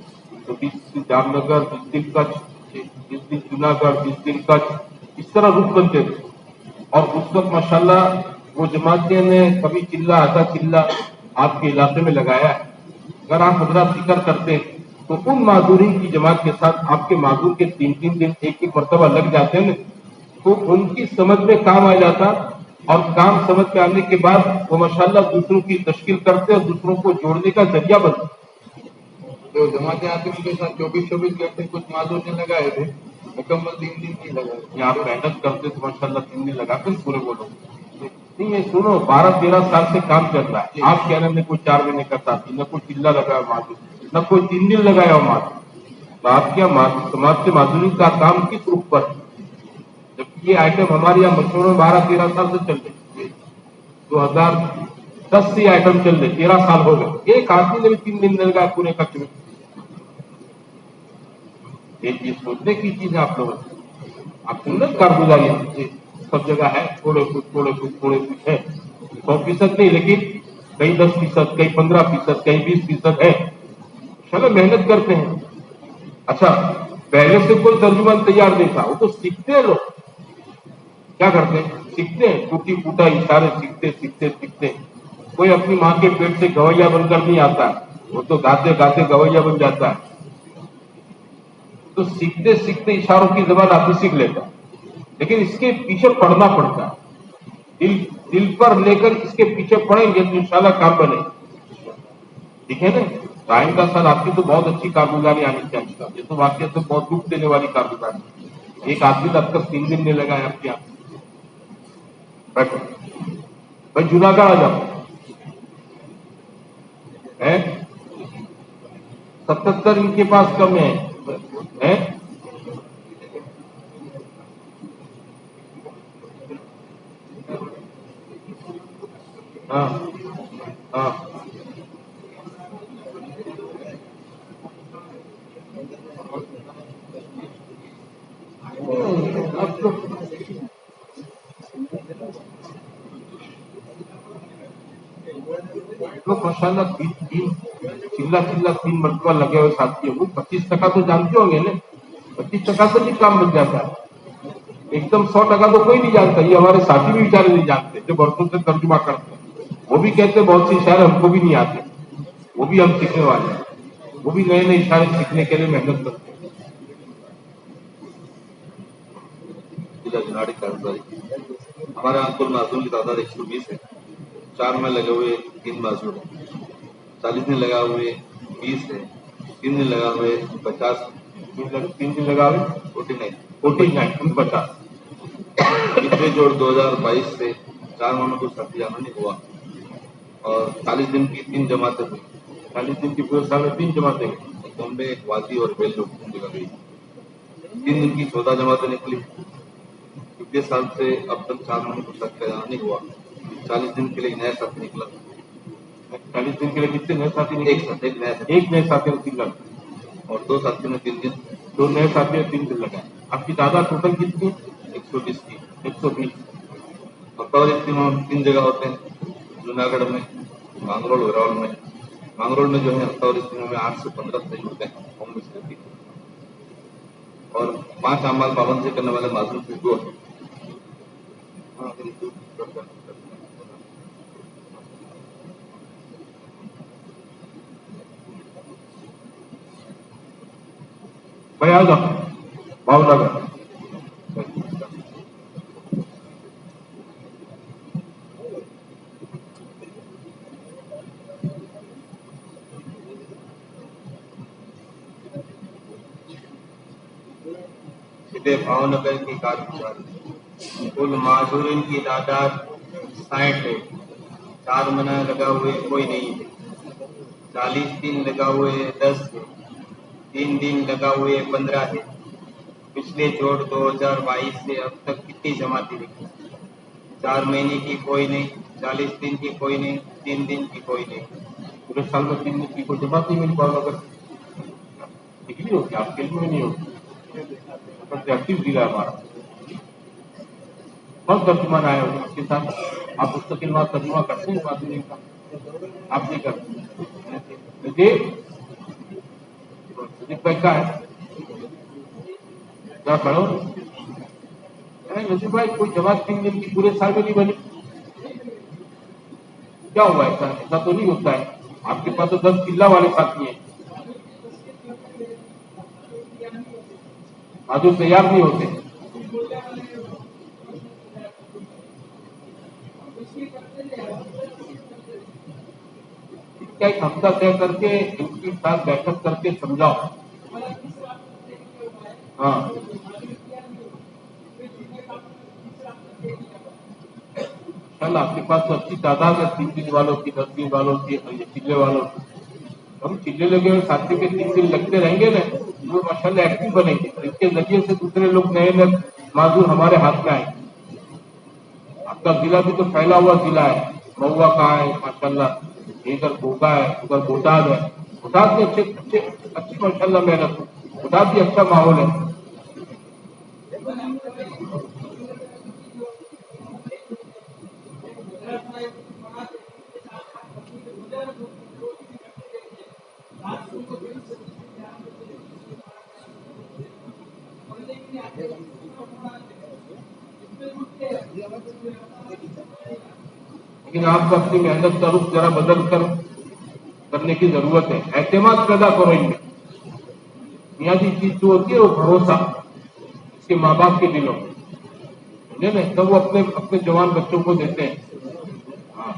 तो 20 दिन जामनगर, 20 दिन कच्छ, 20 दिन जूनागढ़, 20 दिन कच्छ, इस तरह रुख बनते थे। और उस वक्त माशाल्लाह वो जमातें ने कभी चिल्ला आधा चिल्ला आपके इलाके में लगाया है। अगर आप हजरात जिक्र करते हैं तो उन माजूरीन की जमात के साथ आपके माजूर के 3-3 दिन एक मरतबा लग जाते हैं, तो उनकी समझ में काम आ जाता, और काम समझ में आने के बाद वो माशाल्लाह दूसरों की तश्कील करते और दूसरों को जोड़ने का जरिया बनते। जो जमातें आती उनके साथ 24-24 घंटे कुछ माजूर ने लगाए थे, मुकम्मल 3 दिन नहीं लगाए। आप मेहनत करते तो माशाल्लाह 3 दिन लगाते पूरे बोलो नहीं। ये सुनो, 12-13 साल से काम चल रहा है। आप कह रहे हैं कोई 4 महीने का साथी, न कोई चिल्ला लगाया माजूर, न कोई 3 दिन लगाया माजूर, तो आप क्या समाज से माजूरी का काम किस रूप पर? जबकि ये आइटम हमारे यहाँ मशहूर में 12-13 साल से चल रहे, 2010 से आइटम चल रहे, 13 साल हो गए। एक आदमी ने भी 3 दिन लगाया पूरे कच्छ में। ये सोचने की चीज है आप लोगों, आप सुंदर कारगुजारी सब जगह है, थोड़े कुछ है, 100% नहीं, लेकिन कहीं 10%, कहीं 15%, कहीं 20% है। चलो मेहनत करते हैं। अच्छा, पहले से कोई तर्जुमान तैयार नहीं था, वो तो सीखते हैं लोग। क्या करते हैं? सीखते हैं, टूटी फूटा इशारे सीखते। कोई अपनी माँ के पेट से गवैया बनकर नहीं आता, वो तो गाते गाते गवैया बन जाता है। तो सीखते इशारों की जबान आदमी सीख लेता, लेकिन इसके पीछे पढ़ना पड़ता है। दिल पर लेकर इसके पीछे पढ़ेंगे तो इंशाल्लाह काम बने। ठीक है ना? आइंदा साल आपकी तो बहुत अच्छी कारगुजारी आनी चाहिए। ये तो वाकई तो बहुत दुख देने वाली कारगुजारी। एक आदमी अब तक 3 दिन नहीं लगाया आपके यहाँ। बैठो भाई, जूनागढ़ आ जाओ। है 77 इनके पास कम है? हाँ हाँ, अब तो माशाल्लाह चिल्ला 3 मरतबा लगे हुए साथी है, वो 25% तो जानते होंगे ना, 25% से भी काम बन जाता है, एकदम 100% तो कोई नहीं जानता। ये हमारे साथी भी बेचारे नहीं जानते जो बरसों से तर्जुमा करते हैं, वो भी कहते हैं बहुत से इशारे हमको भी नहीं आते, वो भी हम सीखने वाले हैं, वो भी नए नए इशारे सीखने के लिए मेहनत करते हैं। जुनाड़ी कारोबारी हमारे यहाँ कुल माजूर की तादाद 120 है। 4 में लगे हुए 3 माजूर है, 40 दिन लगा हुए 20 है, 3 दिन लगा हुए 50, 3 दिन लगा हुए 49 50। पिछले जोड़ 2022 से 4 माह को साथी जाना नहीं हुआ और 40 दिन की 3 जमातें हुई। 40 दिन की पूरे साल में 3 जमातें हुई। बॉम्बे, वादी और बेल्लो जगह गई। 3 दिन की 14 जमातें निकली। पिछले साल से अब तक 4 माह को साथी जाना नहीं हुआ। 40 दिन के लिए एक नया साथी निकला। 40 दिन के लिए कितने नए साथी निकले? एक नए साथी निकला और 2 साथियों ने 3 दिन, 2 नए साथी 3 दिन लगा। आपकी तादाद टोटल कितनी? 120 की। 120। हफ्तावार इज्तिमा 3 जगह होते हैं, जूनागढ़ में, मांगरोल, वेरावल में। मांगरोल में जो है हफ्तावार इज्तिमा में 8 से 15 तय होते हैं होम मिनिस्टर और 5 अमाल पाबंद से करने वाले माजूर की 2 है। भाई आ जाओ भावनगर। जिले भावनगर की कारगुजारी कुल माजूरीन की तादाद 60 है। 4 महीना लगा हुए कोई नहीं है। 40 दिन लगा हुए 10 है। 3 दिन लगा हुए 15 है। पिछले जोड़ 2022 से अब तक कितनी जमाती निकली? 4 महीने की कोई नहीं, 40 दिन की कोई नहीं, 3 दिन की कोई नहीं। पूरे साल में 3 दिन की कोई जमात नहीं मिल भावनगर निकली होगी, आपके लिए में नहीं होगी। सबसे एक्टिव जिला हमारा, बहुत तर्जुमान आया होगा आपके साथ। आप मुस्तकिल वहां तर्जुमा करते हैं माजूरीन का? आप नहीं करते। पैसा है क्या पढ़ो? नजीब भाई कोई जमात 3 दिन की पूरे साल में नहीं बनी, क्या हुआ? ऐसा तो नहीं होता है। आपके पास तो 10 किला वाले साथी हैं, आज तैयार नहीं होते। क्या एक हफ्ता तय करके इनके साथ बैठक करके समझाओ। हाँ चल, आपके पास तो अच्छी तादाद है 3 दिन वालों की, 10 दिन वालों की, चिल्ले वालों की। हम चिल्ले लगे हुए साथी के 3 दिन लगते रहेंगे ना, वो माशाल्लाह एक्टिव बनेंगे। इसके जरिए से दूसरे लोग नए नए माजूर हमारे हाथ में आएंगे। आपका जिला भी तो फैला हुआ जिला है। महुआ कहाँ है माशाल्लाह, इधर गोगा है, उधर बोटाद है। बोटाद में अच्छी माशाल्लाह मेहनत है, बोटाद भी अच्छा माहौल है। लेकिन आपको अपनी मेहनत का रुख जरा बदल कर करने की जरूरत है। एतमाद पैदा करो इनमें। बुनियादी चीज जो होती है वो भरोसा, इसके माँ बाप के दिलों में, समझे ना, तब वो अपने अपने जवान बच्चों को देते हैं। हाँ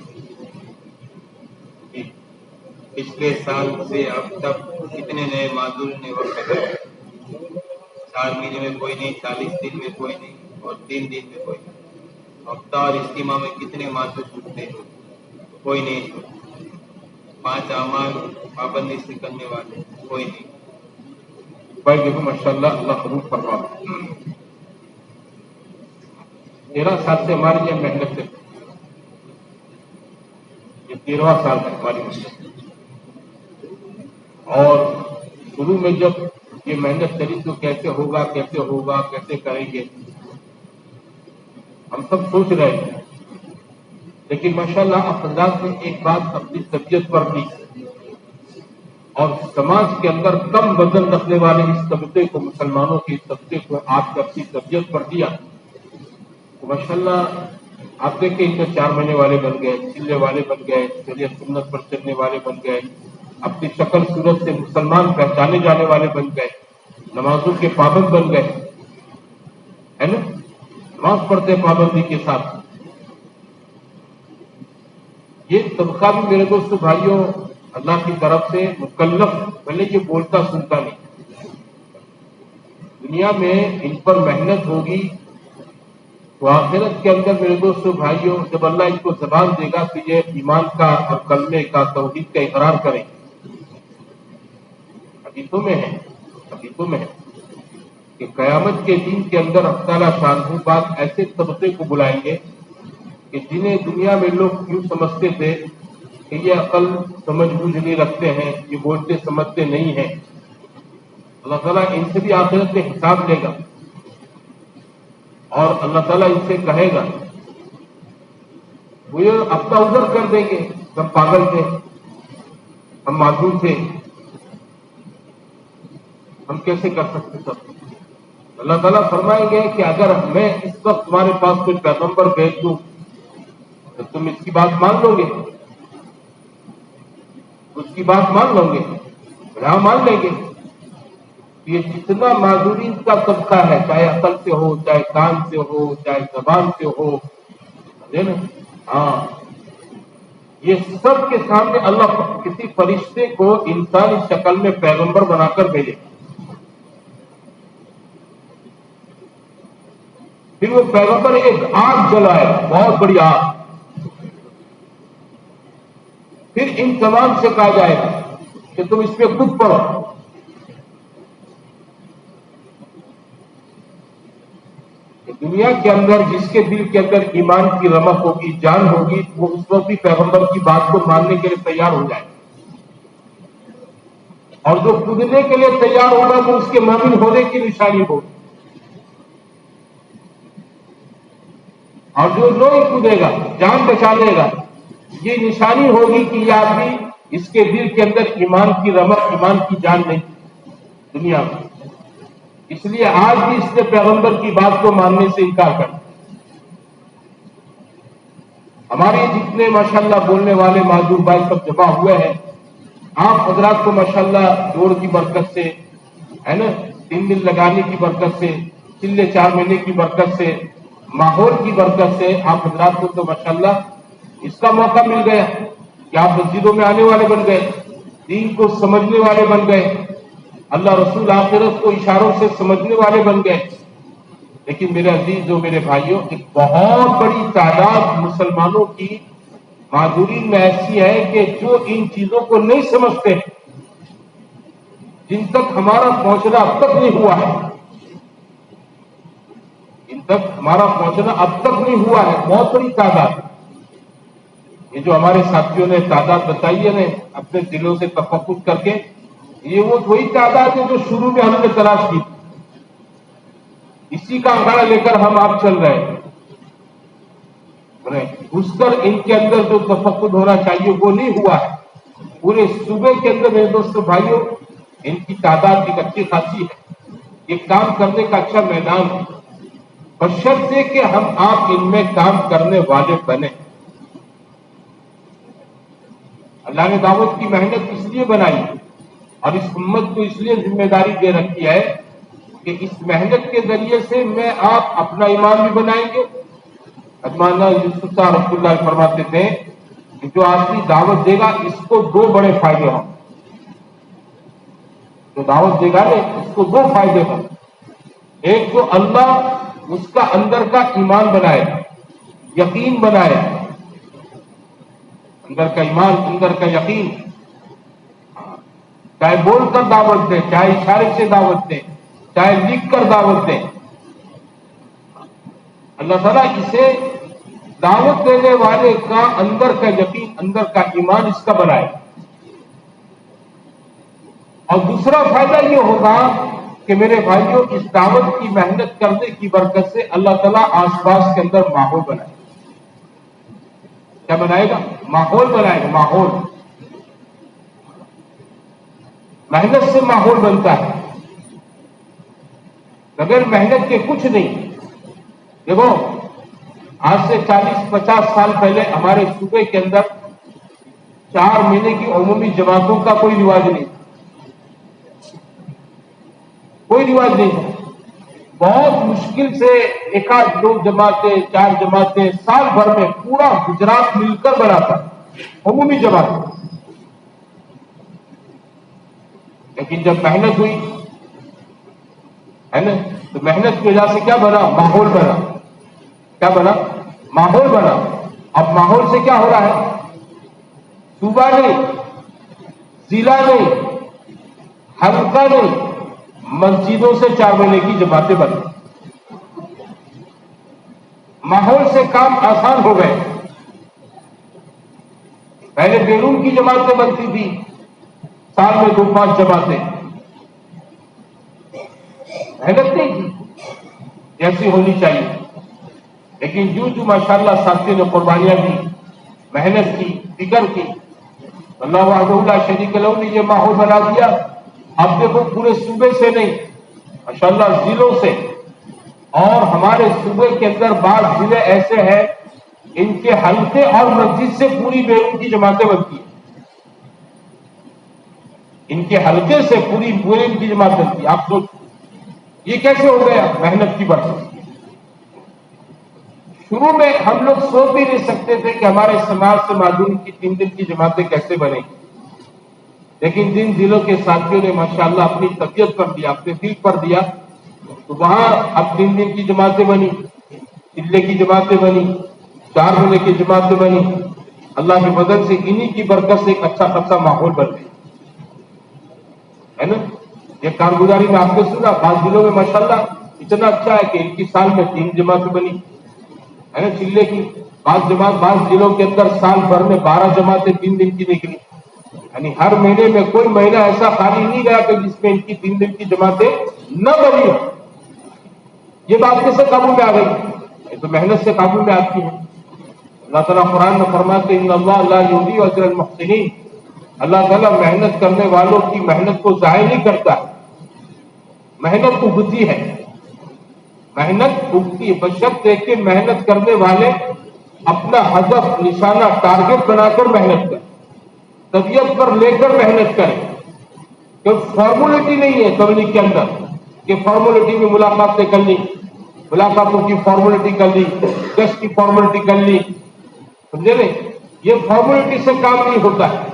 पिछले साल से अब तक कितने नए माजूर ने वक्त लगाया? 4 महीने में कोई नहीं, 40 दिन में कोई नहीं और 3 दिन में कोई नहीं। हफ्ता और इज्तिमा में कितने माजूर छूटते हैं? कोई नहीं। 5 अमाल पाबंदी से करने वाले कोई नहीं। भाई देखो माशाल्लाह, अल्लाह कबूल फरमा। 13 साल से हमारी ये मेहनत है, ये 13वां साल है हमारी मेहनत। और शुरू में जब ये मेहनत करी तो कैसे होगा कैसे करेंगे, हम सब सोच रहे थे। لیکن ماشاءاللہ آپ حضرات نے ایک بات اپنی طبیعت پر لی اور سماج کے اندر کم وزن رکھنے والے اس طبقے کو، مسلمانوں کے اس طبقے کو آپ نے اپنی طبیعت پر لیا تو ماشاءاللہ آپ دیکھیں ان میں 4 مہینے والے بن گئے، چلے والے بن گئے، شریعت سنت پر چلنے والے بن گئے، اپنی شکل صورت سے مسلمان پہچانے جانے والے بن گئے، نمازوں کے پابند بن گئے، ہے نا، نماز پڑھتے پابندی کے ساتھ۔ یہ طبقہ بھی میرے دوستو بھائیوں اللہ کی طرف سے مکلف، بھلے یہ بولتا سنتا نہیں، دنیا میں ان پر محنت ہوگی تو آخرت کے اندر میرے دوستو بھائیوں جب اللہ ان کو زبان دے گا تو یہ ایمان کا اور کلمے کا توحید کا اقرار کریں۔ حدیثوں میں ہے کہ قیامت کے دن کے اندر اللہ تعالیٰ شانہ پاک ایسے طبقے کو بلائیں گے کہ جنہیں دنیا میں لوگ یوں سمجھتے تھے کہ یہ عقل سمجھ بوجھ نہیں رکھتے ہیں، یہ بولتے سمجھتے نہیں ہیں، اللہ تعالیٰ ان سے بھی آخرت میں حساب لے گا اور اللہ تعالیٰ ان سے کہے گا، وہ یہ اپنا عذر کر دیں گے، ہم پاگل تھے، ہم معذور تھے، ہم کیسے کر سکتے سب۔ اللہ تعالیٰ فرمائیں گے کہ اگر میں اس وقت تمہارے پاس کوئی پیغمبر بھیج دوں تو تم اس کی بات مان لو گے، اس کی بات مان لو گے، ہاں مان لیں گے۔ یہ جتنا معذورین کا طبقہ ہے، چاہے عقل سے ہو، چاہے کان سے ہو، چاہے زبان سے ہو، ہاں یہ سب کے سامنے اللہ کسی فرشتے کو انسانی شکل میں پیغمبر بنا کر بھیجے، پھر وہ پیغمبر ایک آگ جلائے، بہت بڑی آگ، پھر ان تمام سے کہا جائے گا کہ تم اس پہ خود پڑھو۔ دنیا کے اندر جس کے دل کے اندر ایمان کی رمق ہوگی، جان ہوگی، وہ اس وقت بھی پیغمبر کی بات کو ماننے کے لیے تیار ہو جائے، اور جو کودنے کے لیے تیار ہوگا وہ اس کے مومن ہونے کی نشانی ہوگی، اور جو نہیں کودے گا، جان بچا لے گا، یہ نشانی ہوگی کہ یہ آدمی اس کے دل کے اندر ایمان کی رمق، ایمان کی جان نہیں دنیا میں۔ اس لیے آج بھی اس نے پیغمبر کی بات کو ماننے سے انکار کر، ہمارے جتنے ماشاءاللہ بولنے والے معذور بھائی سب جمع ہوئے ہیں، آپ حضرات کو ماشاءاللہ جوڑ کی برکت سے، ہے نا، 3 دن لگانے کی برکت سے، چلے 4 مہینے کی برکت سے، ماحول کی برکت سے آپ حضرات کو تو ماشاءاللہ اس کا موقع مل گیا کہ آپ مسجدوں میں آنے والے بن گئے، دین کو سمجھنے والے بن گئے، اللہ رسول آخرت کو اشاروں سے سمجھنے والے بن گئے۔ لیکن میرے عزیزوں، میرے بھائیوں، ایک بہت بڑی تعداد مسلمانوں کی معذورین میں ایسی ہے کہ جو ان چیزوں کو نہیں سمجھتے، جن تک ہمارا پہنچنا اب تک نہیں ہوا ہے، ان تک ہمارا پہنچنا اب تک نہیں ہوا ہے، بہت بڑی تعداد۔ یہ جو ہمارے ساتھیوں نے تعداد بتائی ہے نا اپنے دلوں سے تفکر کر کے، یہ وہ وہی تعداد ہے جو شروع میں ہم نے تلاش کی، اسی کا انگارہ لے کر ہم آپ چل رہے ہیں، گھس کر ان کے اندر جو تفقد ہونا چاہیے وہ نہیں ہوا ہے۔ پورے صوبے کے اندر میرے دوستوں بھائیوں ان کی تعداد ایک اچھی خاصی ہے، یہ کام کرنے کا اچھا میدان ہے، بشرطے کہ ہم آپ ان میں کام کرنے والے بنے۔ اللہ نے دعوت کی محنت اس لیے بنائی اور اس امت کو اس لیے ذمہ داری دے رکھی ہے کہ اس محنت کے ذریعے سے میں آپ اپنا ایمان بھی بنائیں گے۔ مولانا یوسف صاحب رحمۃ اللہ فرماتے تھے کہ جو آدمی دعوت دے گا اس کو 2 بڑے فائدے ہوں، جو دعوت دے گا نا اس کو 2 فائدے ہوں، ایک تو اللہ اس کا اندر کا ایمان بنائے، یقین بنائے، اندر کا ایمان، اندر کا یقین، چاہے بول کر دعوت دیں، چاہے اشارے سے دعوت دیں، چاہے لکھ کر دعوت دیں، اللہ تعالیٰ اسے دعوت دینے والے کا اندر کا یقین، اندر کا ایمان اس کا بنائے۔ اور دوسرا فائدہ یہ ہوگا کہ میرے بھائیوں اس دعوت کی محنت کرنے کی برکت سے اللہ تعالیٰ آس پاس کے اندر ماحول بنائے۔ क्या बनाएगा? माहौल बनाएगा। माहौल, मेहनत से माहौल बनता है, बगैर मेहनत के कुछ नहीं। देखो, आज से 40-50 साल पहले हमारे सूबे के अंदर 4 महीने की उमूमी जमातों का कोई रिवाज नहीं, कोई रिवाज नहीं था। बहुत मुश्किल से 1-2 जमातें, 4 जमातें साल भर में पूरा गुजरात मिलकर बनाता उमूमी जमात। लेकिन जब मेहनत हुई है ना, तो मेहनत की वजह से क्या बना? माहौल बना। क्या बना? माहौल बना। अब माहौल से क्या हो रहा है? सूबा नहीं, जिला नहीं, हल्का नहीं, मस्जिदों से 4 महीने की जमातें बनी। माहौल से काम आसान हो गए। पहले बेरूम की जमातें बनती थी, साल में 2-5 जमातें, मेहनत नहीं थी जैसी होनी चाहिए। लेकिन जो जो माशाअल्लाह साथियों ने कुर्बानियां दी, मेहनत की, फिक्र की, अल्लाह वहदहू ला शरीक लहू ने ये माहौल बना दिया। अब देखो, पूरे सूबे से नहीं, माशाअल्लाह जिलों से, और हमारे सूबे के अंदर बाज़ जिले ऐसे हैं इनके हल्के और मस्जिद से पूरी बेरूम की जमातें बनती हैं। इनके हल्के से पूरी बेरूम की जमात बनती है। आप सोच, ये कैसे हो गया? मेहनत की बरकत। शुरू में हम लोग सोच भी नहीं सकते थे कि हमारे समाज से मादूम की 3 दिन की जमातें कैसे बनेगी। लेकिन जिन जिलों के साथियों ने माशाअल्लाह अपनी तबीयत पर दिया, अपने दिल पर दिया, तो वहां अब 3 दिन की जमातें बनी, चिल्ले की जमातें बनी, 4 महीने की जमातें बनी। अल्लाह की मदद से, इन्हीं की बरकत से एक अच्छा खासा माहौल बन गया है ना। ये कारगुजारी में आपने सुना, 5 जिलों में माशाअल्लाह इतना अच्छा है कि इनकी साल में 3 जमातें बनी है ना। चिल्ले की 5 जमात, 5 जिलों के अंदर साल भर में 12 जमातें 3 दिन की निकली। यानी हर महीने में कोई महीना ऐसा खाली नहीं गया कि जिसमें इनकी 3 दिन की जमातें न बनी हो। ये बात कैसे काबू में आ गई? ये तो मेहनत से काबू में आती है। अल्लाह ताला कुरान में फरमाते हैं, इन्नल्लाह ला युज़ीअु अजरल मुहसिनीन, अल्लाह ताला मेहनत करने वालों की मेहनत को ज़ाया नहीं करता। मेहनत उगती है, मेहनत उगती है, बशर्ते कि मेहनत करने वाले अपना हदफ, निशाना, टारगेट बनाकर मेहनत करें, तबीयत पर लेकर मेहनत करें। कोई फॉर्मुलिटी नहीं है तबलीग के अंदर कि फॉर्मुलिटी में मुलाकातें कर ली, मुलाकातों की फॉर्मुलिटी कर ली, टेस्ट की फॉर्मुलिटी कर ली, समझे नहीं? ये फॉर्मुलिटी से काम नहीं होता है।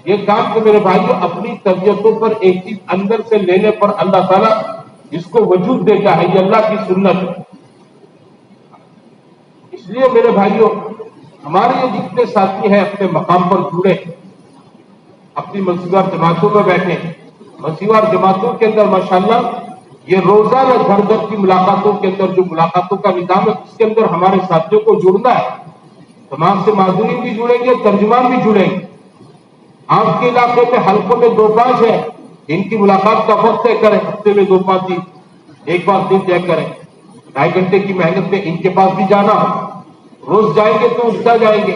ये काम तो मेरे भाइयों अपनी तबीयतों पर एक चीज अंदर से लेने पर अल्लाह ताला इसको वजूद देता है। ये अल्लाह की सुन्नत है। इसलिए मेरे भाइयों, हमारे ये जितने साथी हैं अपने मकाम पर जुड़े, अपनी मंसूबार जमातों में बैठे, मंसूबार जमातों के अंदर माशाअल्लाह ये रोजाना घर घर की मुलाकातों के अंदर जो मुलाकातों का निजाम है, उसके अंदर हमारे साथियों को जुड़ना है। तमाम से माजूरीन भी जुड़ेंगे, तर्जुमान भी जुड़ेंगे। आपके इलाके में हल्कों में 2-5 है, इनकी मुलाकात का वक्त तय करें, हफ्ते में 2-5 दिन, एक बार दिन तय करें। 2.5 घंटे की मेहनत में इनके पास भी जाना हो, रोज जाएंगे तो उठता जाएंगे,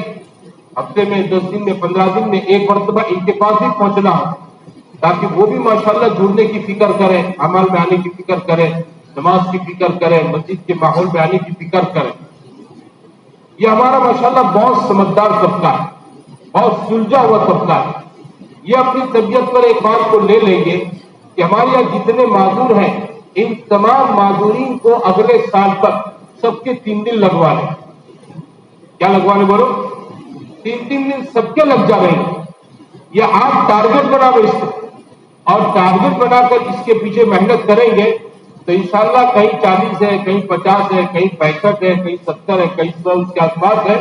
हफ्ते में 10 दिन में 15 दिन में एक मरतबा इनके पास भी पहुंचना हो, ताकि वो भी माशाअल्लाह जुड़ने की फिक्र करें, अमल में आने की फिक्र करें, नमाज की फिक्र करें, मस्जिद के माहौल में आने की फिक्र करें। ये हमारा माशाअल्लाह बहुत समझदार तबका है, बहुत सुलझा हुआ तबका है। ये अपनी तबीयत पर एक बात को ले लेंगे कि हमारे यहाँ जितने माजूर हैं, इन तमाम माजूरीन को अगले साल तक सबके 3 दिन लगवाने। क्या लगवाने बोलो? 3-3 दिन सबके लग जाएंगे। ये आप टारगेट बनाओ इसको, और टारगेट बनाकर इसके पीछे मेहनत करेंगे तो इंशाअल्लाह कहीं 40 है, कहीं 50 है, कहीं 65 है, कहीं 70 है, कहीं 100 के आसपास है।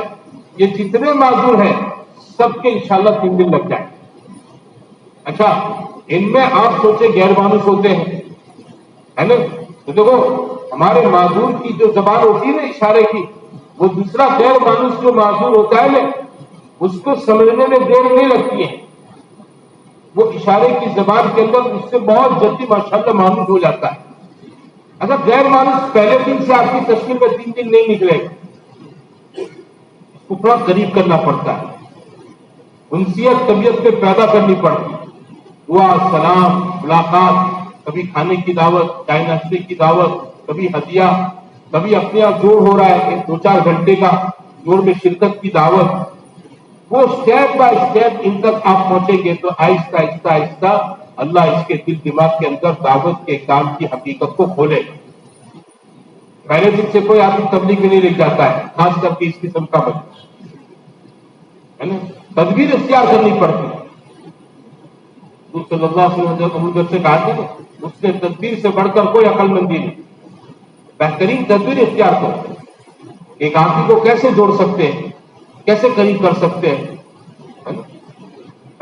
ये जितने माजूर हैं सबके इंशाअल्लाह 3 दिन लग जाए। अच्छा, इनमें आप सोचे गैर मानूस होते हैं, है ना? तो देखो, हमारे माजूर की जो जबान होती है ना इशारे की, वो दूसरा गैर मानूस जो माजूर होता है ना, उसको समझने में देर नहीं लगती है। वो इशारे की जबान के अंदर उससे बहुत जल्दी माशाअल्लाह मानूस हो जाता है। अगर गैर मानूस पहले दिन से आपकी तस्वीर में 3 दिन नहीं निकलेगा, को थोड़ा करीब करना पड़ता है, उनसियत तबीयत पे पैदा करनी पड़ती है, दुआ सलाम मुलाकात, कभी खाने की दावत, चाय नाश्ते की दावत, कभी हदिया, कभी अपने आप जोड़ हो रहा है 2-4 घंटे का जोड़ में शिरकत की दावत। वो स्टेप बाय स्टेप इन तक आप पहुंचेंगे तो आहिस्ता आहिस्ता आहिस्ता अल्लाह इसके दिल दिमाग के अंदर दावत के काम की हकीकत को खोले। पहले दिन से कोई आदमी तबलीग में नहीं लिख जाता है, खास करके इस किस्म का बच्चा, है ना। तदबीर इख्तियार करनी पड़ती है। तो सल्लल्लाहु अलैहि वसल्लम से कहा था उसने तदबीर से बढ़कर कोई अक्लमंदी नहीं, बेहतरीन तदबीर इख्तियार करो। एक आदमी को कैसे जोड़ सकते हैं, कैसे करीब कर सकते हैं, है ना?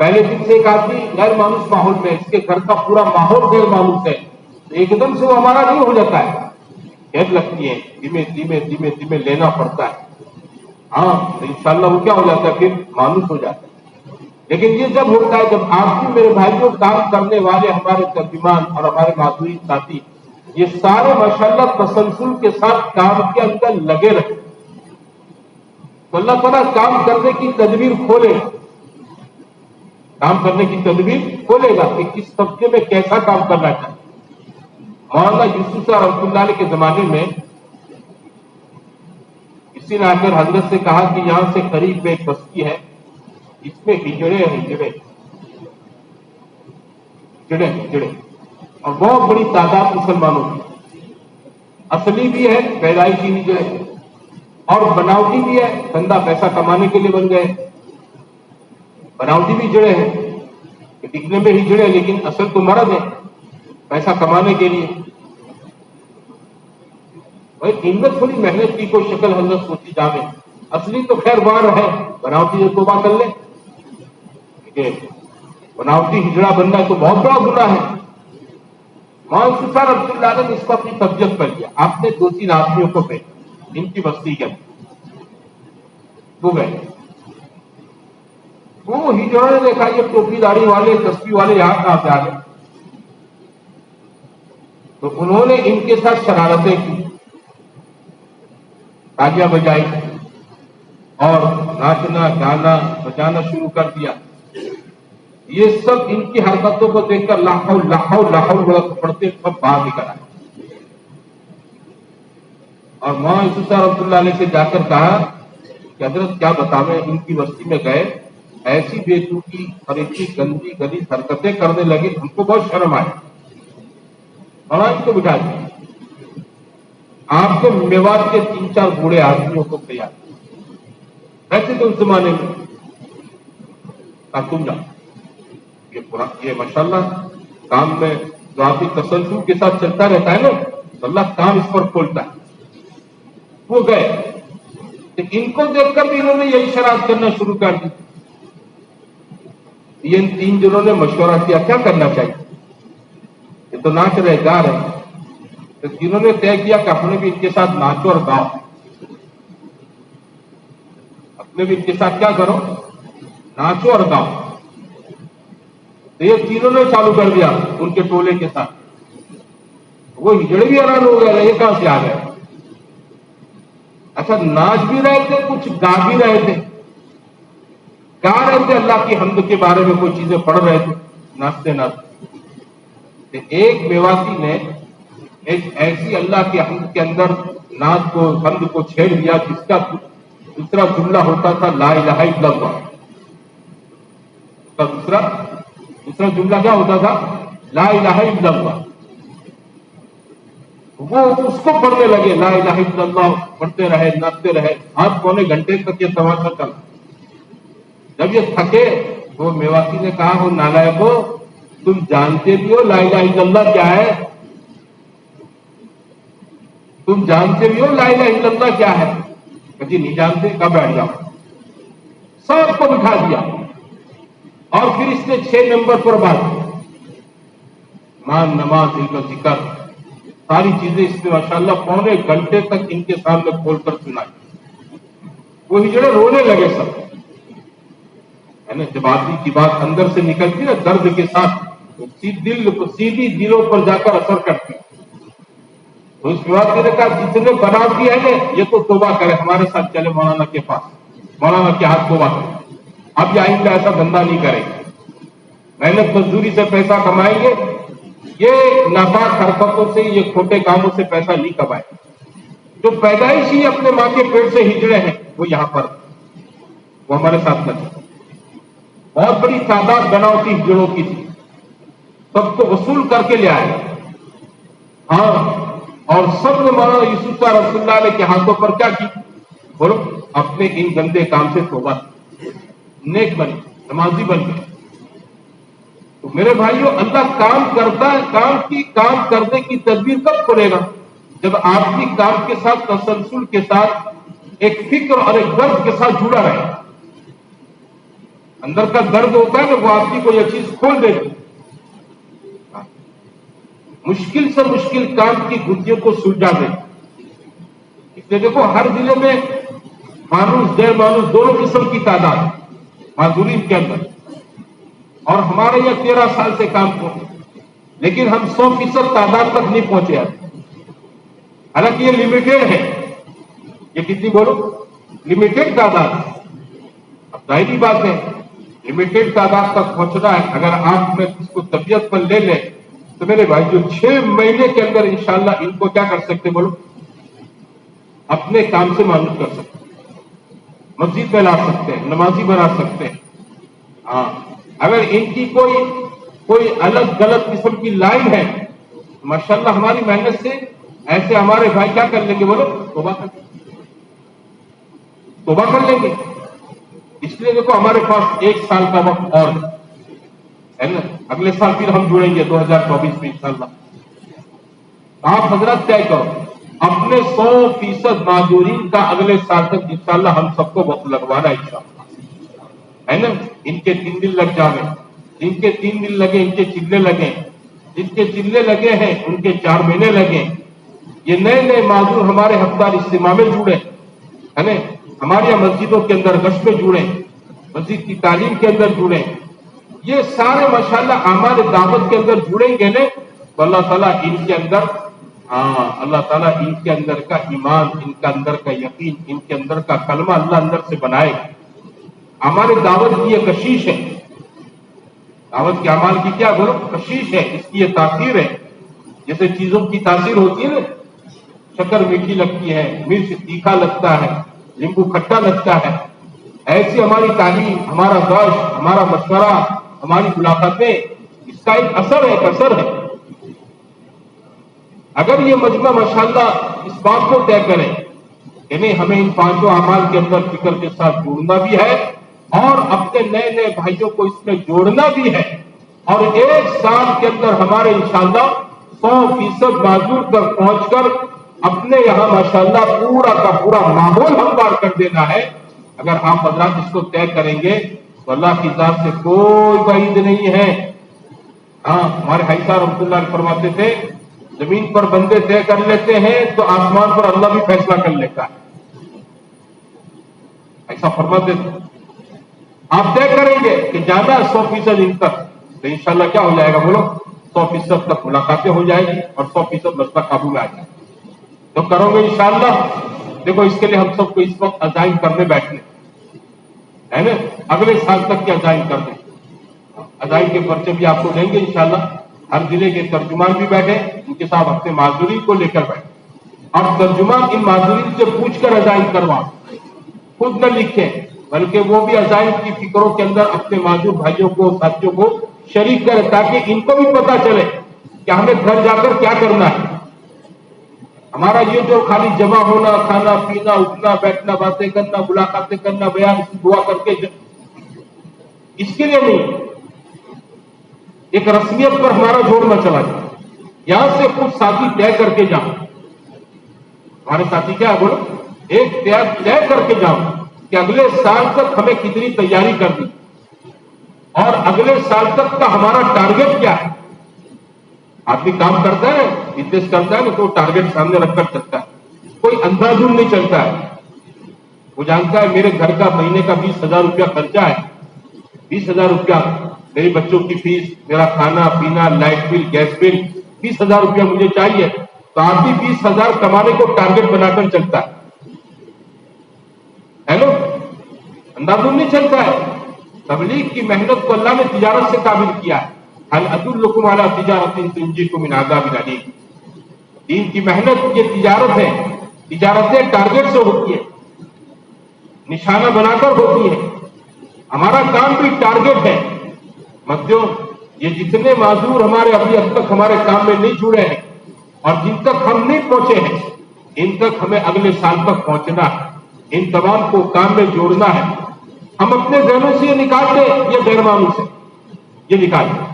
पहले दिन से एक आदमी गैर मानूस माहौल में, इसके घर का पूरा माहौल गैर मानूस है, तो एकदम से वो हमारा नहीं हो जाता है, खेद लगती है, धीमे धीमे धीमे धीमे लेना पड़ता है। हाँ, तो इंशाल्लाह वो क्या हो जाता है, फिर मानूस हो जाता है। लेकिन ये जब होता है जब आपकी मेरे भाइयों काम करने वाले हमारे तर्जुमान और हमारे माधुरी साथी ये सारे माशाल्लाह तसलसल के साथ काम के अंदर लगे रहे, तो अल्लाह ताला काम करने की तदबीर खोलेगा, काम करने की तदबीर खोलेगा कि किस तबके में कैसा काम करना चाहिए। मौलाना यूसुफ रहमतुल्लाह अलैह के जमाने में किसी ने आकर हजरत से कहा कि यहां से करीब में एक बस्ती है, इसमें हिजड़े और बहुत बड़ी तादाद मुसलमानों की, असली भी है पैदाइशी हिजड़े और बनावटी भी है, धंधा पैसा कमाने के लिए बन गए। बनावटी भी हिजड़े हैं, दिखने में हिजड़े लेकिन असल तो मर्द है, पैसा कमाने के लिए। भाई इनमें थोड़ी मेहनत की कोई शक्ल हजरत सोची जावे, असली तो खैर वार है, बनावटी जो तौबा कर ले। बनावटी हिजड़ा बनना तो बहुत बड़ा गुनाह है। मौलाना अब्दुल्ला ने इसको अपनी तबीयत पर लिया, आपने 2-3 आदमियों को भेजा इनकी बस्ती के वो गए, वो हिजड़ों ने देखा ये टोपी दाढ़ी वाले तस्वीर वाले यहां कहां से आ गए, तो उन्होंने इनके साथ शरारतें की, तालियां बजाई और नाचना गाना बजाना शुरू कर दिया। ये सब इनकी हरकतों को देखकर लाहौल लाहौल लाहौल पढ़ते सब बाहर निकल आए और मौलाना यूसुफ रहमतुल्लाह अलैह से जाकर कहा कि हजरत क्या बतावे, इनकी बस्ती में गए, ऐसी बेतुकी और इतनी गंदी गली हरकतें करने लगी, हमको बहुत शर्म आई। मौलाना इनको बिठा दिया, आपके मेवात के 3-4 बूढ़े आदमियों को तैयार ऐसे तो उस जमाने में तुम जाओ, ये माशाल्लाह काम में जो आपकी तसल्सल के साथ चलता रहता है ना, तो अल्लाह काम इस पर खोलता है। वो गए, तो इनको देखकर भी इन्होंने यही शरारत करना शुरू कर दी। ये 3 जनों ने मशवरा किया क्या करना चाहिए, ये तो नाच रहे गा रहे, तो तीनों ने तय किया कि अपने भी इनके साथ नाचो और गाओ, अपने भी इनके साथ क्या करो, नाचो और गाओ। तो ये तीनों ने चालू कर दिया उनके टोले के साथ। वो हिजड़े भी हैरान हो गए, ये कहां से आ गए। अच्छा, नाच भी रहे थे, कुछ गा भी रहे थे, गा रहे थे अल्लाह की हम्द के बारे में, कोई चीजें पढ़ रहे थे नाचते नाचते। तो एक मेवाती ने एक ऐसी अल्लाह की हम्द के अंदर नाच को हम्द को छेड़ दिया जिसका दूसरा जुमला होता था ला इलाहा इल्लल्लाह। दूसरा जुमला क्या होता था, ला इलाहा इल्लल्लाह। वो उसको पढ़ने लगे, ला इलाहा इल्लल्लाह पढ़ते रहे, नाचते रहे, 8-पौने घंटे तक ये तमाशा चला। जब ये थके वो मेवाती ने कहा, वो नालायको तुम जानते भी हो ला इलाहा इल्लल्लाह क्या है, तुम जानते भी हो ला इलाहा इल्लल्लाह क्या है। कभी नहीं जानते, कब बैठ जाओ। सबको बिठा दिया और फिर इसने 6 नंबर पर बात, मान नमाज इल्म जिक्र सारी चीजें इसने माशाल्लाह 1-पौने घंटे तक इनके सामने खोलकर सुनाई। वो हिजड़े रोने लगे सब, है ना। जब आदमी की बात अंदर से निकलती ना दर्द के साथ, तो सीधी दिलों पर जाकर असर करती। तो उसके बाद मैंने कहा जितने बनावटी है ना, ये तो तौबा करे, हमारे साथ चले मौलाना के पास, मौलाना के हाथ तौबा करें, अब या आइंदा ऐसा धंधा नहीं करेंगे। मेहनत मजदूरी से पैसा कमाएंगे, ये नापाक हरकतों से, ये खोटे कामों से पैसा नहीं कमाए। जो पैदाइश ही अपने माँ के पेट से हिजड़े हैं वो यहाँ पर, वो हमारे साथ में बहुत बड़ी तादाद बनावटी हिजड़ों की थी, सबको वसूल करके ले आए। हाँ, और सब ने मौलाना यूसुफ शाह रहमतुल्लाह अलैह के हाथों पर क्या की? बोलो, अपने इन गंदे काम से तौबा, नेक बन, नमाजी बन गए। तो मेरे भाइयों, अल्लाह काम करता है, काम करने की तदबीर कब करेगा? जब आदमी काम के साथ तसलसल के साथ एक फिक्र और एक दर्द के साथ जुड़ा रहे। अंदर का दर्द होता है ना, वो आदमी को यह चीज खोल देती, मुश्किल से मुश्किल काम की गुत्थियों को सुलझा देती। इसलिए देखो, हर जिले में मानुस गैर मानुस दोनों किस्म की तादाद माजूरीन के अंदर, और हमारे यहाँ 13 साल से काम को, लेकिन हम 100% तादाद तक नहीं पहुंचे हैं। हालांकि ये लिमिटेड है, ये कितनी बोलो? लिमिटेड तादाद। अब जाहिर बात है, लिमिटेड तादाद तक पहुंचना है। अगर आप में इसको तबीयत पर ले लें तो मेरे भाई, जो 6 महीने के अंदर इंशाल्लाह इनको क्या कर सकते बोलो? अपने काम से मालूम कर सकते हैं, मस्जिद में ला सकते हैं, नमाजी बना सकते हैं। हाँ, अगर इनकी कोई अलग गलत किस्म की लाइन है, माशाल्लाह हमारी मेहनत से ऐसे हमारे भाई क्या कर लेंगे बोलो? तौबा कर लेंगे। इसलिए देखो, हमारे पास 1 साल का वक्त और है ना, अगले साल फिर हम जुड़ेंगे 2024 में इंशाल्लाह। आप हजरत तय करो अपने 100% माजूरीन का अगले साल तक इंशाल्लाह हम सबको वक्त लगवाना इंशाल्लाह, है ना। इनके 3 दिन लग जावे, जिनके 3 दिन लगे इनके चिल्ले लगे, जिनके चिल्ले लगे हैं उनके 4 महीने लगे। ये नए नए माजूर हमारे हफ्तार इज्तिमा में जुड़े, है ना, हमारे यहाँ मस्जिदों के अंदर गश्त में जुड़े, मस्जिद की तालीम के अंदर जुड़े। ये सारे माशाल्लाह आमाल दावत के अंदर जुड़ेंगे ने, तो अल्लाह ताला इनके अंदर, अल्लाह ताला इनके अंदर का ईमान, इनके अंदर का यकीन, इनके अंदर का कलमा अल्लाह अंदर से बनाएगा। हमारे दावत की ये कशिश है, दावत के अमाल की क्या बोलो? कशिश है, इसकी ये तासीर है। जैसे चीजों की तासीर होती है ना, शक्कर मीठी लगती है, मिर्च तीखा लगता है, नींबू खट्टा लगता है, ऐसी हमारी तालीम, हमारा गश्त, हमारा मशवरा, हमारी मुलाकातें, इसका एक असर है। अगर ये मजमा माशाल्लाह इस बात को तय करें कि नहीं, हमें इन 5 अमाल के अंदर फिक्र के साथ जोड़ना भी है और अपने नए नए भाइयों को इसमें जोड़ना भी है, और 1 साल के अंदर हमारे इंशाल्लाह 100% माजूर तक पहुंचकर अपने यहाँ माशाल्लाह पूरा का पूरा माहौल हमवार कर देना है। अगर आप हजरात इसको तय करेंगे तो अल्लाह की जात से कोई वईद नहीं है। हाँ, हमारे भाई साहब रहमतुल्लाह अलैह फरमाते थे, जमीन पर बंदे तय कर लेते हैं तो आसमान पर अल्लाह भी फैसला कर लेता है, ऐसा फरमाते थे। आप तय करेंगे कि जाना 100% इन तक, तो इंशाल्लाह क्या हो जाएगा बोलो? 100% तक मुलाकातें हो जाएगी और 100% मसला काबू में आ जाएगा। तो करोगे इंशाल्लाह। देखो, इसके लिए हम सबको इस वक्त अजाइम करने बैठने, है ना, अगले साल तक के अजाइम करने, अजाइम के पर्चे भी आपको देंगे इंशाल्लाह। हर जिले के तर्जुमान भी बैठे, उनके साथ अपने माजूरी को लेकर बैठे, और तर्जुमान इन माजूरी से पूछकर अजाइम करवा, खुद न लिखे, बल्कि वो भी अजाइम की फिक्रों के अंदर अपने माजूर भाइयों को, साथियों को शरीक करें, ताकि इनको भी पता चले कि हमें घर जाकर क्या करना है। हमारा ये जो खाली जमा होना, खाना पीना, उठना बैठना, बातें करना, मुलाकातें करना, बयान दुआ करके, इसके लिए नहीं, एक रस्मियत पर हमारा जोर न चला जाए। यहां से कुछ साथी तय करके जाओ, हमारे साथी क्या है बोलो? एक तय करके जाओ कि अगले साल तक हमें कितनी तैयारी करनी, और अगले साल तक का हमारा टारगेट क्या है। आदमी काम करता है, बिजनेस करता है ना, तो टारगेट सामने रखकर चलता है, कोई अंधाधुंध नहीं चलता है। वो जानता है मेरे घर का महीने का 20,000 रुपया खर्चा है, 20,000 रुपया मेरे बच्चों की फीस, मेरा खाना पीना, लाइट बिल, गैस बिल, 20,000 रुपया मुझे चाहिए, तो आदमी 20,000 कमाने को टारगेट बनाकर चलता है नो। अंदाजुन नहीं चलता है। तबलीग की मेहनत को अल्लाह ने तिजारत से काबिल किया है। हल अदुल्लुकुम अला तिजारतिन तुंजीकुम मिन अज़ाबिन अलीम। दीन की मेहनत ये तिजारत है। तिजारतें टारगेट से होती है, निशाना बनाकर होती है। हमारा काम भी टारगेट है। मध्यों, ये जितने माजूर हमारे अभी अब तक हमारे काम में नहीं जुड़े हैं और जिन तक हम नहीं पहुंचे हैं, इन तक हमें अगले साल तक पहुंचना है। इन तमाम को काम में जोड़ना है। हम अपने जहनों से ये निकाल दें, ये गैर मामूल से ये निकाल दें।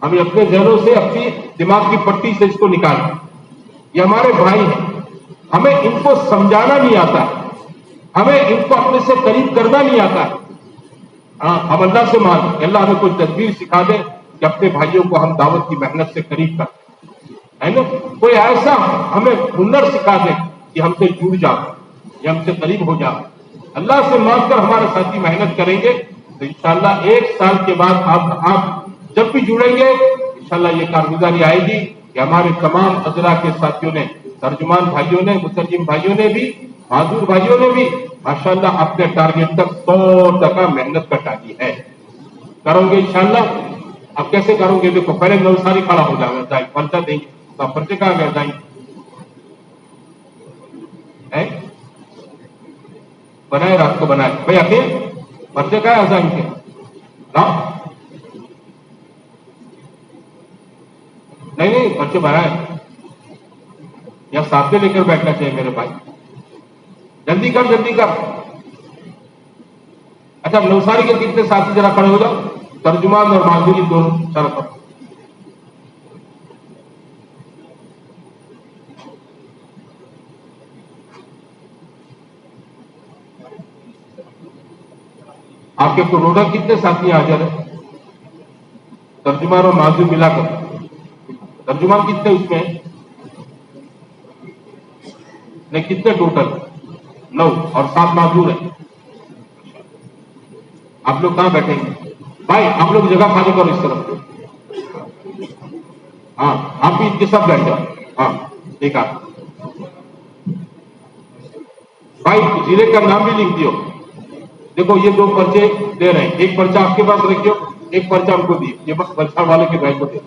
हमें अपने जहनों से, अपनी दिमाग की पट्टी से इसको निकाल दें। ये हमारे भाई हैं, हमें इनको समझाना नहीं आता, हमें इनको अपने से करीब करना नहीं आता। हाँ, हम अल्लाह से मांगे, अल्लाह हमें कोई तदबीर सिखा दे कि अपने भाइयों को हम दावत की मेहनत से करीब कर, है ना। कोई ऐसा हमें हुनर सिखा दे कि हमसे जुड़ जाओ या हमसे करीब हो जाओ। अल्लाह से मांगकर हमारे साथी मेहनत करेंगे तो इंशाअल्लाह एक साल के बाद आप जब भी जुड़ेंगे इंशाअल्लाह ये कारगुजारी आएगी कि हमारे तमाम अजरा के साथियों ने, तर्जुमान भाइयों ने, मुतरजिम भाइयों ने भी, माजूर भाइयों ने भी माशाअल्लाह अपने टारगेट तक 100% मेहनत कर डाली है। करोगे इंशाअल्लाह। अब कैसे करोगे? देखो, पहले नवसारी खड़ा हो जाएगा, पर्चा देंगे तो आप पर्चे कहाँ गए जाएंगे? बनाए, रात को बनाए भाई, आके पर्चे का है के ना? नहीं, पर्चे बनाए या साथ में लेकर बैठना चाहिए मेरे भाई। जल्दी कर, जल्दी कर। अच्छा, नवसारी के कितने साथी जरा खड़े हो जाओ, तर्जुमान और माजूरी दोनों चलो करो। आपके कोरोना कितने साथी हाजिर है? तर्जुमान और माजूर मिलाकर। तर्जुमान कितने उसमें? नहीं, कितने टोटल? 9 और 7 माजूर है। आप लोग कहां बैठेंगे भाई? आप लोग जगह खाली करो इस तरफ। हाँ, आप भी इनके सब बैठ जाओ। हाँ, एक आप भाई जिले का नाम भी लिख दियो। देखो, ये 2 पर्चे दे रहे हैं, एक पर्चा आपके पास रखियो, एक पर्चा हमको दिए, ये बस पर्चा वाले के भाई को दे।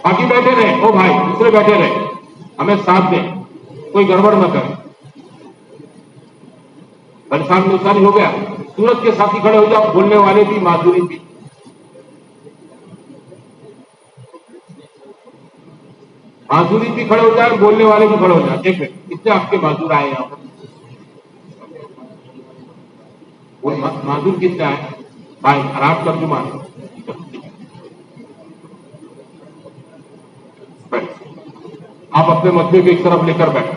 बाकी बैठे रहे, ओ भाई दूसरे बैठे रहे, हमें साथ दें, कोई गड़बड़ न करें। परेशान नुकसानी हो गया। सूरत के साथी खड़े हो जाओ, बोलने वाले भी, माजूरी भी। माजूरी भी खड़े हो जाए, बोलने वाले भी खड़े हो जाए। एक मिनट, कितने आपके माजूर आए यहाँ पर? माजूर कितने आए भाई? खराब तर्जुमान। आप अपने मसले को एक तरफ लेकर बैठे।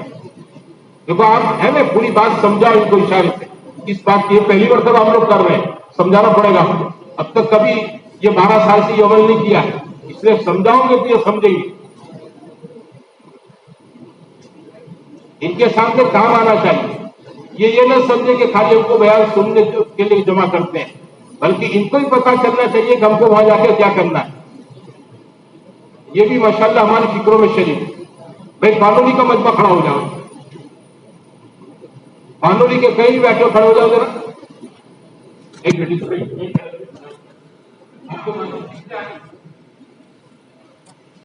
देखो, आप है ना, पूरी बात समझाओ इनको इशारे से। इस बात की पहली मरतबा हम लोग कर रहे हैं, समझाना पड़ेगा आपको। अब तक कभी ये 12 साल से ये अमल नहीं किया है, इसलिए समझाओगे तो ये समझेंगे। इनके सामने काम आना चाहिए। ये न समझे कि खाली हमको बयान सुनने के लिए जमा करते हैं, बल्कि इनको ही पता चलना चाहिए कि हमको वहां जाकर क्या करना है। ये भी माशाल्लाह हमारी फिक्रों में शरीक। भाई पानोली का मजमा खड़ा हो जाओ, पानोली के कहीं बैठे खड़े हो जाओ जरा। एक मिनट, आपको